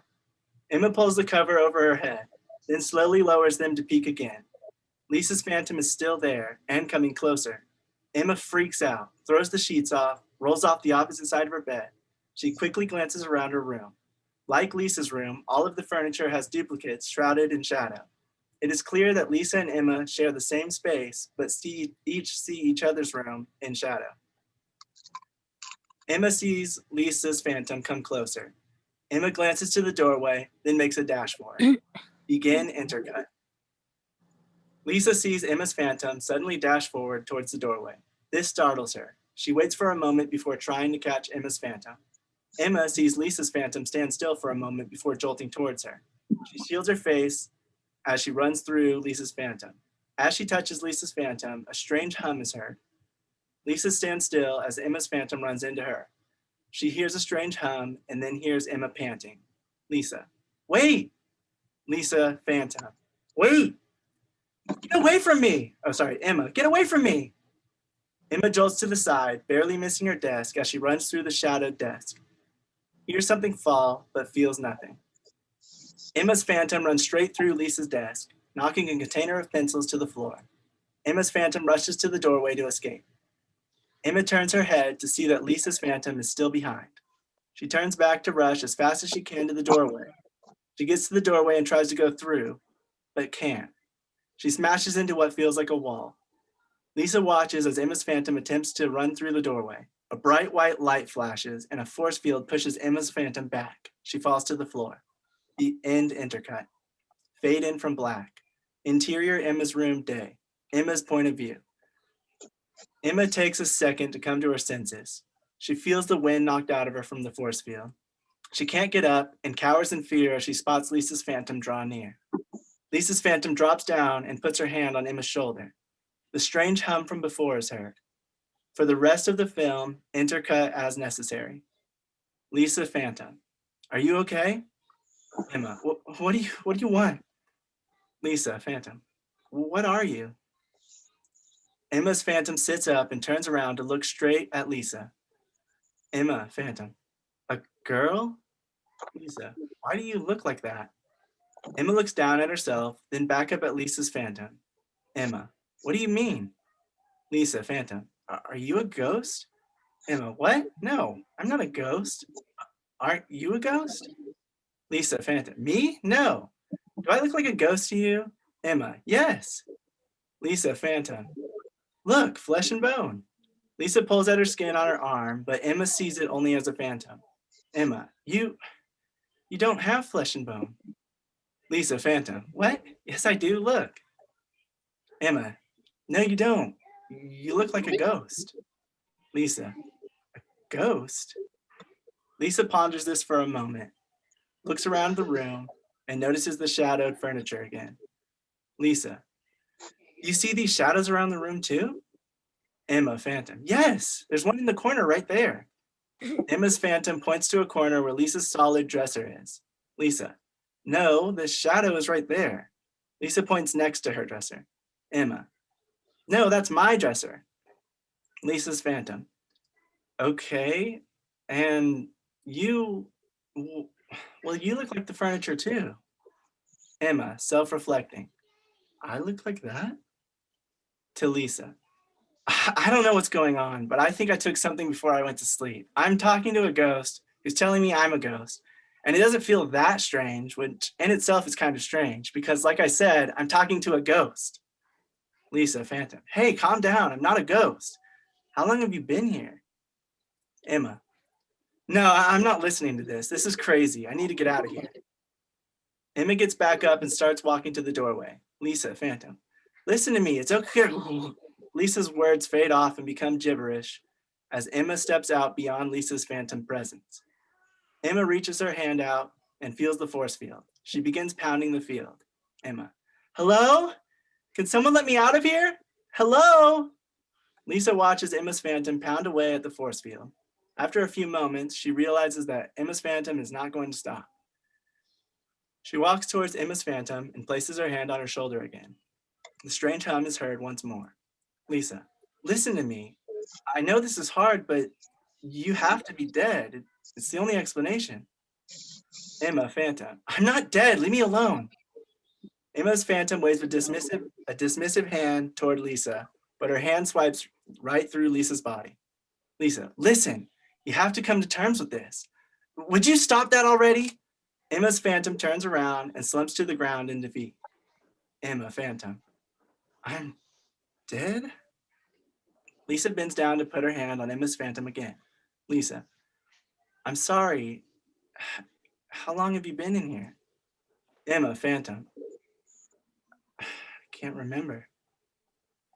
Emma pulls the cover over her head, then slowly lowers them to peek again. Lisa's phantom is still there and coming closer. Emma freaks out, throws the sheets off, rolls off the opposite side of her bed. She quickly glances around her room. Like Lisa's room, all of the furniture has duplicates shrouded in shadow. It is clear that Lisa and Emma share the same space, but each see each other's room in shadow. Emma sees Lisa's phantom come closer. Emma glances to the doorway, then makes a dash for it. Begin intercut. Lisa sees Emma's phantom suddenly dash forward towards the doorway. This startles her. She waits for a moment before trying to catch Emma's phantom. Emma sees Lisa's phantom stand still for a moment before jolting towards her. She shields her face as she runs through Lisa's phantom. As she touches Lisa's phantom, a strange hum is heard. Lisa stands still as Emma's phantom runs into her. She hears a strange hum and then hears Emma panting. Lisa, wait! Lisa, phantom, wait! Get away from me! Oh, sorry, Emma, get away from me! Emma jolts to the side, barely missing her desk as she runs through the shadowed desk. Hears something fall, but feels nothing. Emma's phantom runs straight through Lisa's desk, knocking a container of pencils to the floor. Emma's phantom rushes to the doorway to escape. Emma turns her head to see that Lisa's phantom is still behind. She turns back to rush as fast as she can to the doorway. She gets to the doorway and tries to go through, but can't. She smashes into what feels like a wall. Lisa watches as Emma's phantom attempts to run through the doorway. A bright white light flashes and a force field pushes Emma's phantom back. She falls to the floor. The end intercut. Fade in from black. Interior Emma's room day. Emma's point of view. Emma takes a second to come to her senses. She feels the wind knocked out of her from the force field. She can't get up and cowers in fear as she spots Lisa's phantom draw near. Lisa's phantom drops down and puts her hand on Emma's shoulder. The strange hum from before is heard. For the rest of the film, intercut as necessary. Lisa phantom, are you okay? Emma, what do you want? Lisa phantom, what are you? Emma's phantom sits up and turns around to look straight at Lisa. Emma phantom, a girl? Lisa, why do you look like that? Emma looks down at herself, then back up at Lisa's phantom. Emma, what do you mean? Lisa phantom, are you a ghost? Emma, what? No, I'm not a ghost. Aren't you a ghost? Lisa phantom, me? No. Do I look like a ghost to you? Emma, yes. Lisa phantom, look, flesh and bone. Lisa pulls at her skin on her arm, but Emma sees it only as a phantom. Emma, you don't have flesh and bone. Lisa phantom, what? Yes, I do, look. Emma, no, you don't. You look like a ghost. Lisa, a ghost? Lisa ponders this for a moment, looks around the room, and notices the shadowed furniture again. Lisa, you see these shadows around the room too? Emma phantom, yes, there's one in the corner right there. Emma's phantom points to a corner where Lisa's solid dresser is. Lisa, no, the shadow is right there. Lisa points next to her dresser. Emma, no, that's my dresser. Lisa's phantom, okay, and you, well, you look like the furniture too. Emma, self-reflecting, I look like that? To Lisa, I don't know what's going on, but I think I took something before I went to sleep. I'm talking to a ghost who's telling me I'm a ghost. And it doesn't feel that strange, which in itself is kind of strange because like I said, I'm talking to a ghost. Lisa phantom, hey, calm down, I'm not a ghost. How long have you been here? Emma, no, I'm not listening to this. This is crazy. I need to get out of here. Emma gets back up and starts walking to the doorway. Lisa phantom, listen to me, it's okay. Lisa's words fade off and become gibberish as Emma steps out beyond Lisa's phantom presence. Emma reaches her hand out and feels the force field. She begins pounding the field. Emma, hello? Can someone let me out of here? Hello? Lisa watches Emma's phantom pound away at the force field. After a few moments, she realizes that Emma's phantom is not going to stop. She walks towards Emma's phantom and places her hand on her shoulder again. The strange hum is heard once more. Lisa, listen to me. I know this is hard, but you have to be dead. It's the only explanation. Emma phantom, I'm not dead, leave me alone. Emma's phantom waves a dismissive hand toward Lisa, but her hand swipes right through Lisa's body. Lisa, listen, you have to come to terms with this. Would you stop that already? Emma's phantom turns around and slumps to the ground in defeat. Emma phantom, I'm dead? Lisa bends down to put her hand on Emma's phantom again. Lisa, I'm sorry. How long have you been in here? Emma phantom, I can't remember.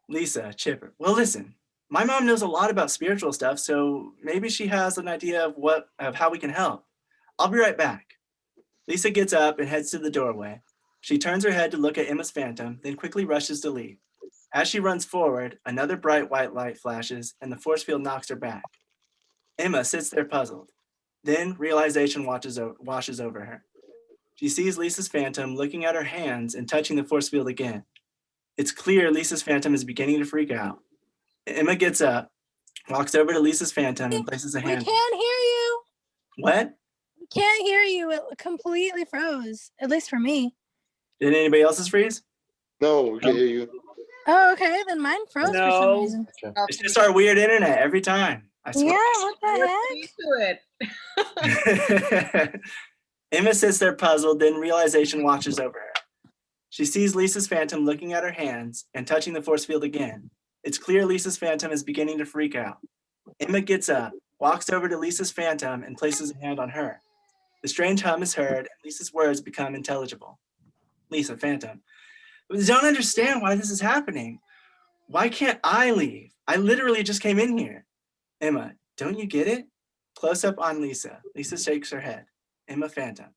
Lisa chipper, well listen, my mom knows a lot about spiritual stuff, so maybe she has an idea of how we can help. I'll be right back. Lisa gets up and heads to the doorway. She turns her head to look at Emma's phantom, then quickly rushes to leave. As she runs forward, another bright white light flashes and the force field knocks her back. Emma sits there puzzled. Then realization washes over her. She sees Lisa's phantom looking at her hands and touching the force field again. It's clear Lisa's phantom is beginning to freak out. Emma gets up, walks over to Lisa's phantom and places a hand. We can't hear you. What? We can't hear you. It completely froze, at least for me. Did anybody else's freeze? No, we can hear you. Oh, okay. Then mine froze for some No. reason. It's just our weird internet every time. I Yeah, swear. what the heck? Used to it. Emma sits there puzzled, then realization washes over her. She sees Lisa's phantom looking at her hands and touching the force field again. It's clear Lisa's phantom is beginning to freak out. Emma gets up, walks over to Lisa's phantom, and places a hand on her. The strange hum is heard, and Lisa's words become intelligible. Lisa, phantom. I don't understand why this is happening. Why can't I leave? I literally just came in here. Emma, don't you get it? Close up on Lisa. Lisa shakes her head. Emma, phantom.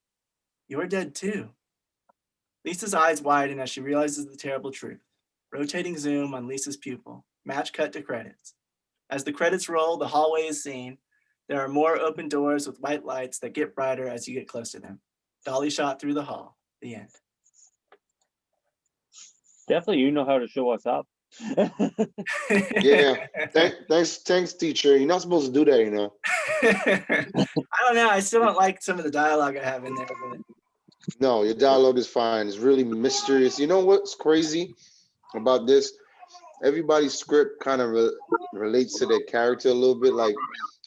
You're dead too. Lisa's eyes widen as she realizes the terrible truth. Rotating zoom on Lisa's pupil. Match cut to credits. As the credits roll, the hallway is seen. There are more open doors with white lights that get brighter as you get close to them. Dolly shot through the hall. The end. Definitely, you know how to show us up. Yeah. Thanks, teacher. You're not supposed to do that, you know. I don't know. I still don't like some of the dialogue I have in there. But... No, your dialogue is fine. It's really mysterious. You know what's crazy about this? Everybody's script kind of relates to their character a little bit. Like,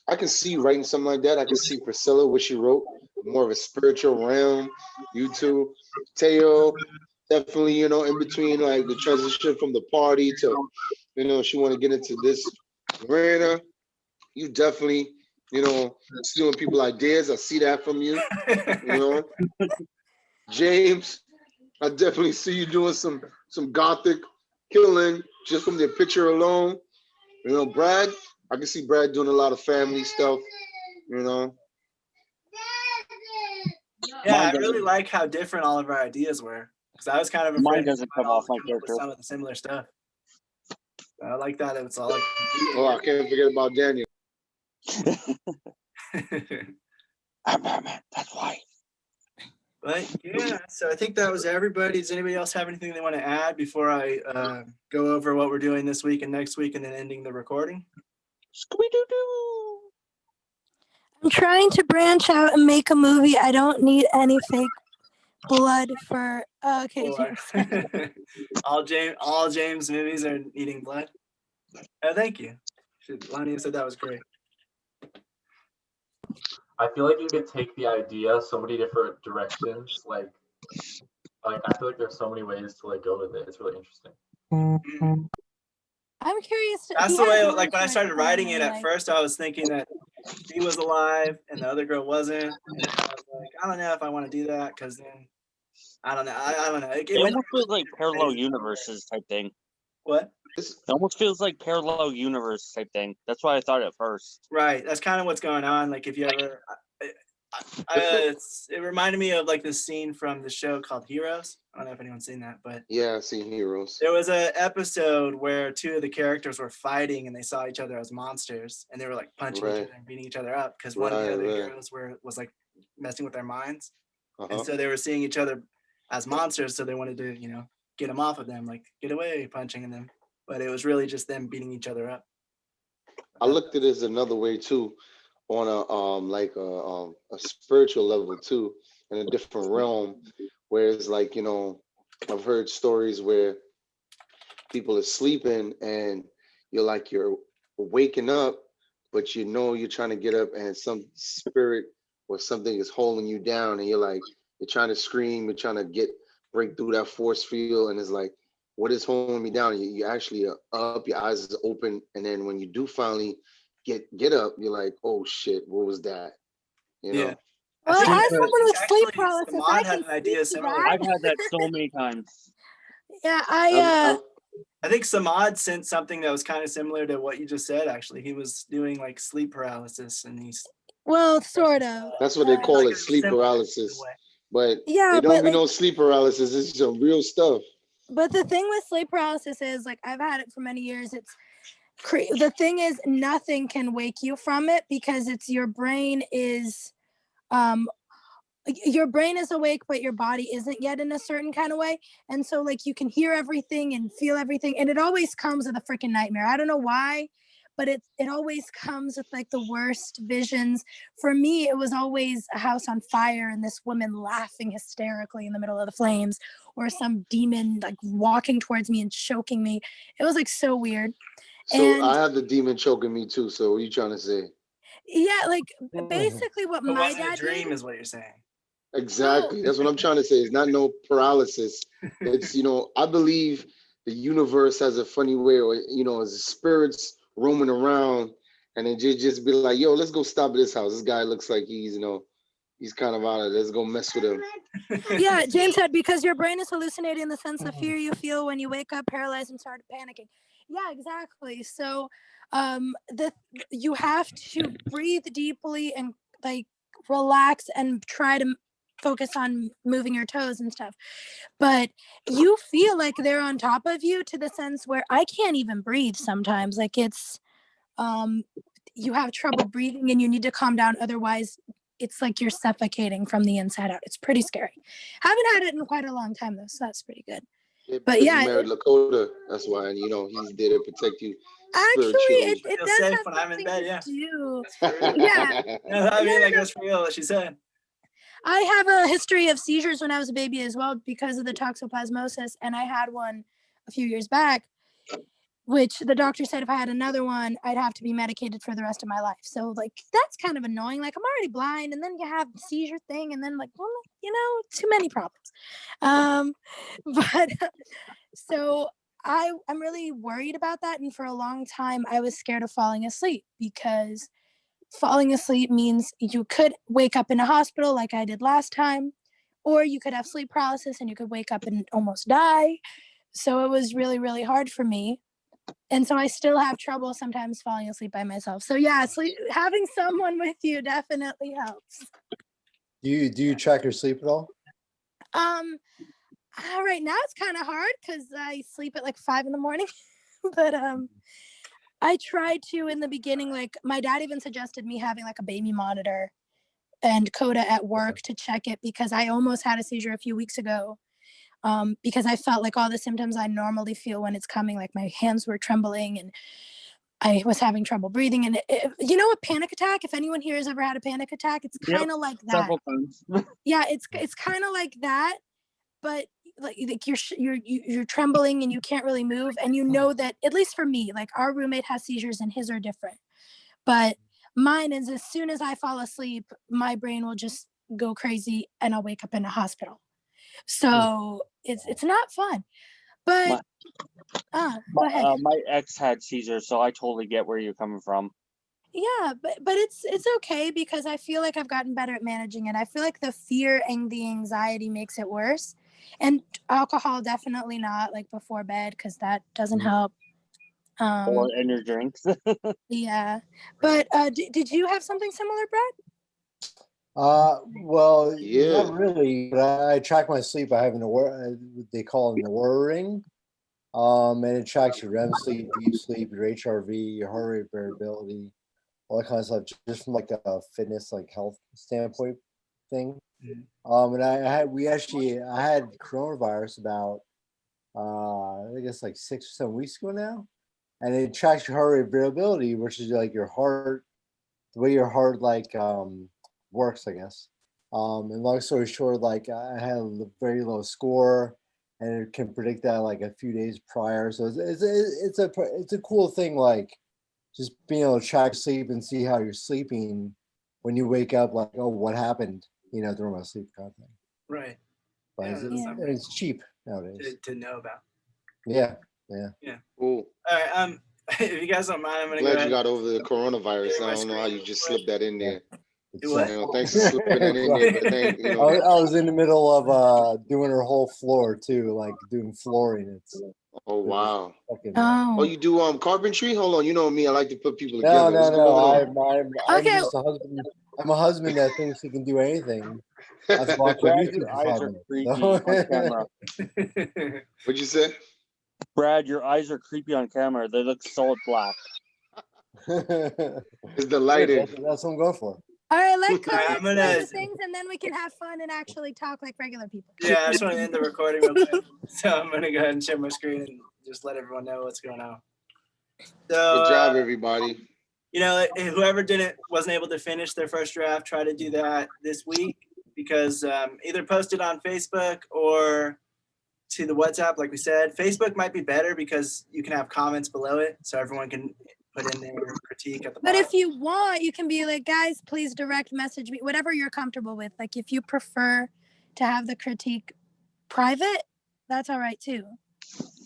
I can see writing something like that. I can see Priscilla, what she wrote, more of a spiritual realm. You two, Teo, definitely, you know, in between, like the transition from the party to, you know, she want to get into this arena. You definitely, you know, stealing people ideas. I see that from you. You know, James, I definitely see you doing some gothic killing just from their picture alone. You know, Brad, I can see Brad doing a lot of family stuff. You know. Yeah, I really like how different all of our ideas were. Because I was kind of afraid Mine doesn't come off my with character. some of the similar stuff. I like that it's all like. Oh, I can't forget about Daniel. I'm Batman. That's why. But yeah, so I think that was everybody. Does anybody else have anything they want to add before I go over what we're doing this week and next week and then ending the recording? Scooby-Doo-Doo. I'm trying to branch out and make a movie. I don't need any fake blood for okay. all James movies are needing blood. Oh, thank you. Lonnie said that was great. I feel like you could take the idea so many different directions. Like I feel like there's so many ways to like go with it. It's really interesting. I'm curious. That's the way. Like when I started writing it, at first I was thinking that he was alive and the other girl wasn't, and I was like, I don't know if I want to do that because then I don't know. I don't know. It almost feels like parallel universes type thing. What? It almost feels like parallel universe type thing. That's what I thought at first. Right. That's kind of what's going on. Like if you ever, it reminded me of like this scene from the show called Heroes. I don't know if anyone's seen that, but yeah, I've seen Heroes. There was an episode where two of the characters were fighting and they saw each other as monsters and they were like punching each other and beating each other up because one of the other heroes was like messing with their minds. And so they were seeing each other as monsters, so they wanted to, you know, get them off of them, like get away, punching them. But it was really just them beating each other up. I looked at it as another way too, on a spiritual level too, in a different realm, where it's like, you know, I've heard stories where people are sleeping and you're waking up, but you know you're trying to get up and some spirit or something is holding you down and you're trying to scream, you're trying to break through that force field, and it's like, what is holding me down? You actually are up, your eyes is open, and then when you do finally get up, you're like, oh shit, what was that? You know? Well, as someone with sleep paralysis, I had an idea similar. I've had that so many times. Yeah, I think Samad sent something that was kind of similar to what you just said. Actually, he was doing like sleep paralysis, and he's sort of. That's what they call it, sleep paralysis. But yeah, it don't be no sleep paralysis. It's some real stuff. But the thing with sleep paralysis is, like, I've had it for many years. The thing is, nothing can wake you from it because your brain is awake, but your body isn't yet in a certain kind of way. And so, like, you can hear everything and feel everything. And it always comes with a freaking nightmare. I don't know why, but it always comes with like the worst visions. For me, it was always a house on fire and this woman laughing hysterically in the middle of the flames, or some demon like walking towards me and choking me. It was like so weird. So I have the demon choking me too. So what are you trying to say? Yeah, like basically what my dad dream did, is what you're saying. Exactly. That's what I'm trying to say. It's not no paralysis. It's, I believe the universe has a funny way, or, as spirits roaming around, and then just be like, yo, let's go stop at this house. This guy looks like he's kind of out of it. Let's go mess with him. Yeah, James said, because your brain is hallucinating the sense of fear you feel when you wake up paralyzed and start panicking. Yeah, exactly. So you have to breathe deeply and like relax and try to focus on moving your toes and stuff. But you feel like they're on top of you, to the sense where I can't even breathe sometimes. Like it's you have trouble breathing and you need to calm down, otherwise it's like you're suffocating from the inside out. It's pretty scary. Haven't had it in quite a long time though, so that's pretty good. Yeah, But because yeah, you married Lakota. That's why, and he's there to protect you actually spiritually. it Feel does safe have when I'm in something bed, to yeah. do. That's for real. Yeah. No, I mean, like, that's for real, what she said. I have a history of seizures when I was a baby as well, because of the toxoplasmosis, and I had one a few years back, which the doctor said if I had another one, I'd have to be medicated for the rest of my life. So like that's kind of annoying. Like I'm already blind, and then you have the seizure thing, and then like, well, too many problems. But so I'm really worried about that, and for a long time I was scared of falling asleep, because falling asleep means you could wake up in a hospital like I did last time, or you could have sleep paralysis and you could wake up and almost die. So it was really, really hard for me. And so I still have trouble sometimes falling asleep by myself. So yeah, having someone with you definitely helps. Do you track your sleep at all? Right now it's kind of hard because I sleep at like 5 a.m. But I tried to in the beginning. Like my dad even suggested me having like a baby monitor and Coda at work to check it, because I almost had a seizure a few weeks ago. Because I felt like all the symptoms I normally feel when it's coming, like my hands were trembling and I was having trouble breathing. And a panic attack, if anyone here has ever had a panic attack, it's kind of like that. Several times. Yeah, it's kind of like that, but like you're trembling and you can't really move, and that, at least for me, like our roommate has seizures and his are different, but mine is, as soon as I fall asleep, my brain will just go crazy and I'll wake up in a hospital. So it's not fun. But go ahead. My ex had seizures, so I totally get where you're coming from. Yeah, but it's okay, because I feel like I've gotten better at managing it. I feel like the fear and the anxiety makes it worse. And alcohol, definitely not like before bed, because that doesn't help. Or in your drinks. Yeah. But did you have something similar, Brad? Well, Yeah. not really, but I track my sleep. I have they call it an Aura ring. And it tracks your REM sleep, deep sleep, your HRV, your heart rate variability, all that kind of stuff, just from like a fitness, like health standpoint thing. And I had coronavirus about I guess like 6 or 7 weeks ago now, and it tracks your heart rate variability, which is like your heart, the way your heart works, I guess. And long story short, like I had a very low score, and it can predict that like a few days prior. So it's a cool thing, like just being able to track sleep and see how you're sleeping when you wake up, like, oh, what happened, during my sleep kind of thing. Right. But Yeah, it's cheap nowadays. to know about. Yeah. Cool. All right. If you guys don't mind, I'm gonna Glad go you ahead. got over the coronavirus. Yeah, I don't know how you just slipped that in there. What? Thanks for slipping that in there. But I was in the middle of doing her whole floor too, like doing flooring. Oh wow. Oh, you do carpentry? Hold on, you know me. I like to put people No. together. What's going on? I'm Okay. just a husband. I'm a husband that thinks he can do anything. I've watched Brad, YouTube your for eyes 5 are minutes, creepy so. on camera. What'd you say? Brad, your eyes are creepy on camera. They look solid black. It's the lighting. That's what I'm going for. all right, let Coda I'm explain gonna- the things, and then we can have fun and actually talk like regular people. Yeah, I just want to end the recording real quick. So I'm gonna go ahead and share my screen and just let everyone know what's going on. So Good job, everybody. whoever wasn't able to finish their first draft, try to do that this week, because either post it on Facebook or to the WhatsApp. Like we said, Facebook might be better because you can have comments below it, so everyone can put in their critique at the But bottom. if you want, you can be like, guys, please direct message me, whatever you're comfortable with. Like if you prefer to have the critique private, that's all right too.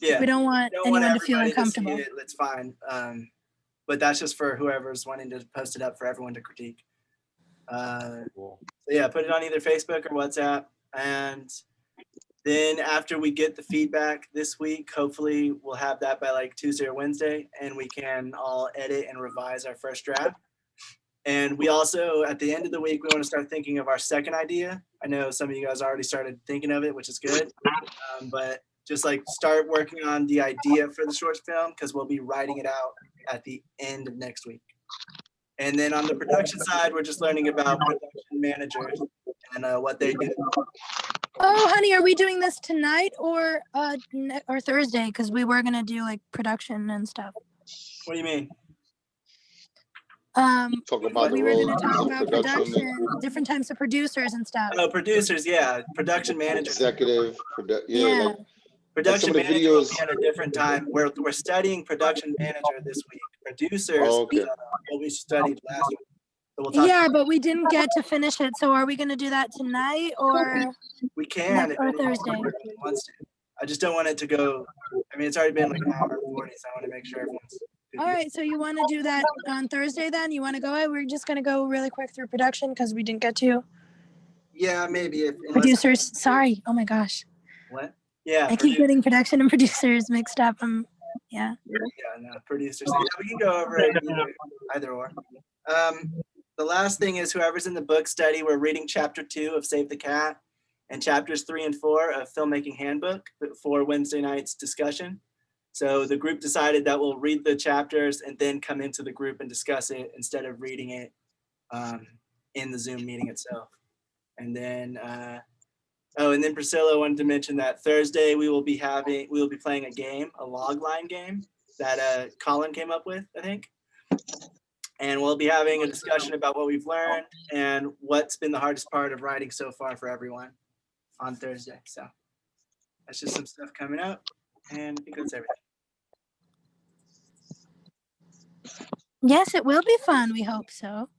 Yeah, We don't want anyone to feel everybody to see uncomfortable. it, it's fine. But that's just for whoever's wanting to post it up for everyone to critique. So yeah, put it on either Facebook or WhatsApp. And then after we get the feedback this week, hopefully we'll have that by like Tuesday or Wednesday, and we can all edit and revise our first draft. And we also, at the end of the week, we want to start thinking of our second idea. I know some of you guys already started thinking of it, which is good. But just like start working on the idea for the short film, because we'll be writing it out at the end of next week. And then on the production side, we're just learning about production managers and what they do. Oh, honey, are we doing this tonight or Thursday? Because we were gonna do like production and stuff. What do you mean? Talk about We the were gonna roles talk of about production, different types of producers and stuff. Oh, producers, yeah, production managers. executive, Yeah. like Production some of the manager will videos. be at a different time. We're studying production manager this week. Producers, Oh, okay. what we studied last week. So we'll talk. Yeah, but we didn't get to finish it. So are we gonna do that tonight or We can if or anyone Thursday? wants to. I just don't want it to go. I mean, it's already been like an hour and 40, so I want to make sure everyone's good to All go. right, so you want to do that on Thursday then? You want to go ahead? We're just gonna go really quick through production because we didn't get to Yeah, maybe if unless producers. Sorry. Oh my gosh, what? Yeah, I keep getting production and producers mixed up. Yeah. Yeah, no, producers. Yeah, we can go over it either or. The last thing is whoever's in the book study, we're reading chapter 2 of Save the Cat and chapters 3 and 4 of Filmmaking Handbook for Wednesday night's discussion. So the group decided that we'll read the chapters and then come into the group and discuss it instead of reading it in the Zoom meeting itself. And then, and then Priscilla wanted to mention that Thursday we will be playing a game, a log line game that Colin came up with, I think. And we'll be having a discussion about what we've learned and what's been the hardest part of writing so far for everyone on Thursday. So that's just some stuff coming up, and I think that's everything. Yes, it will be fun. We hope so.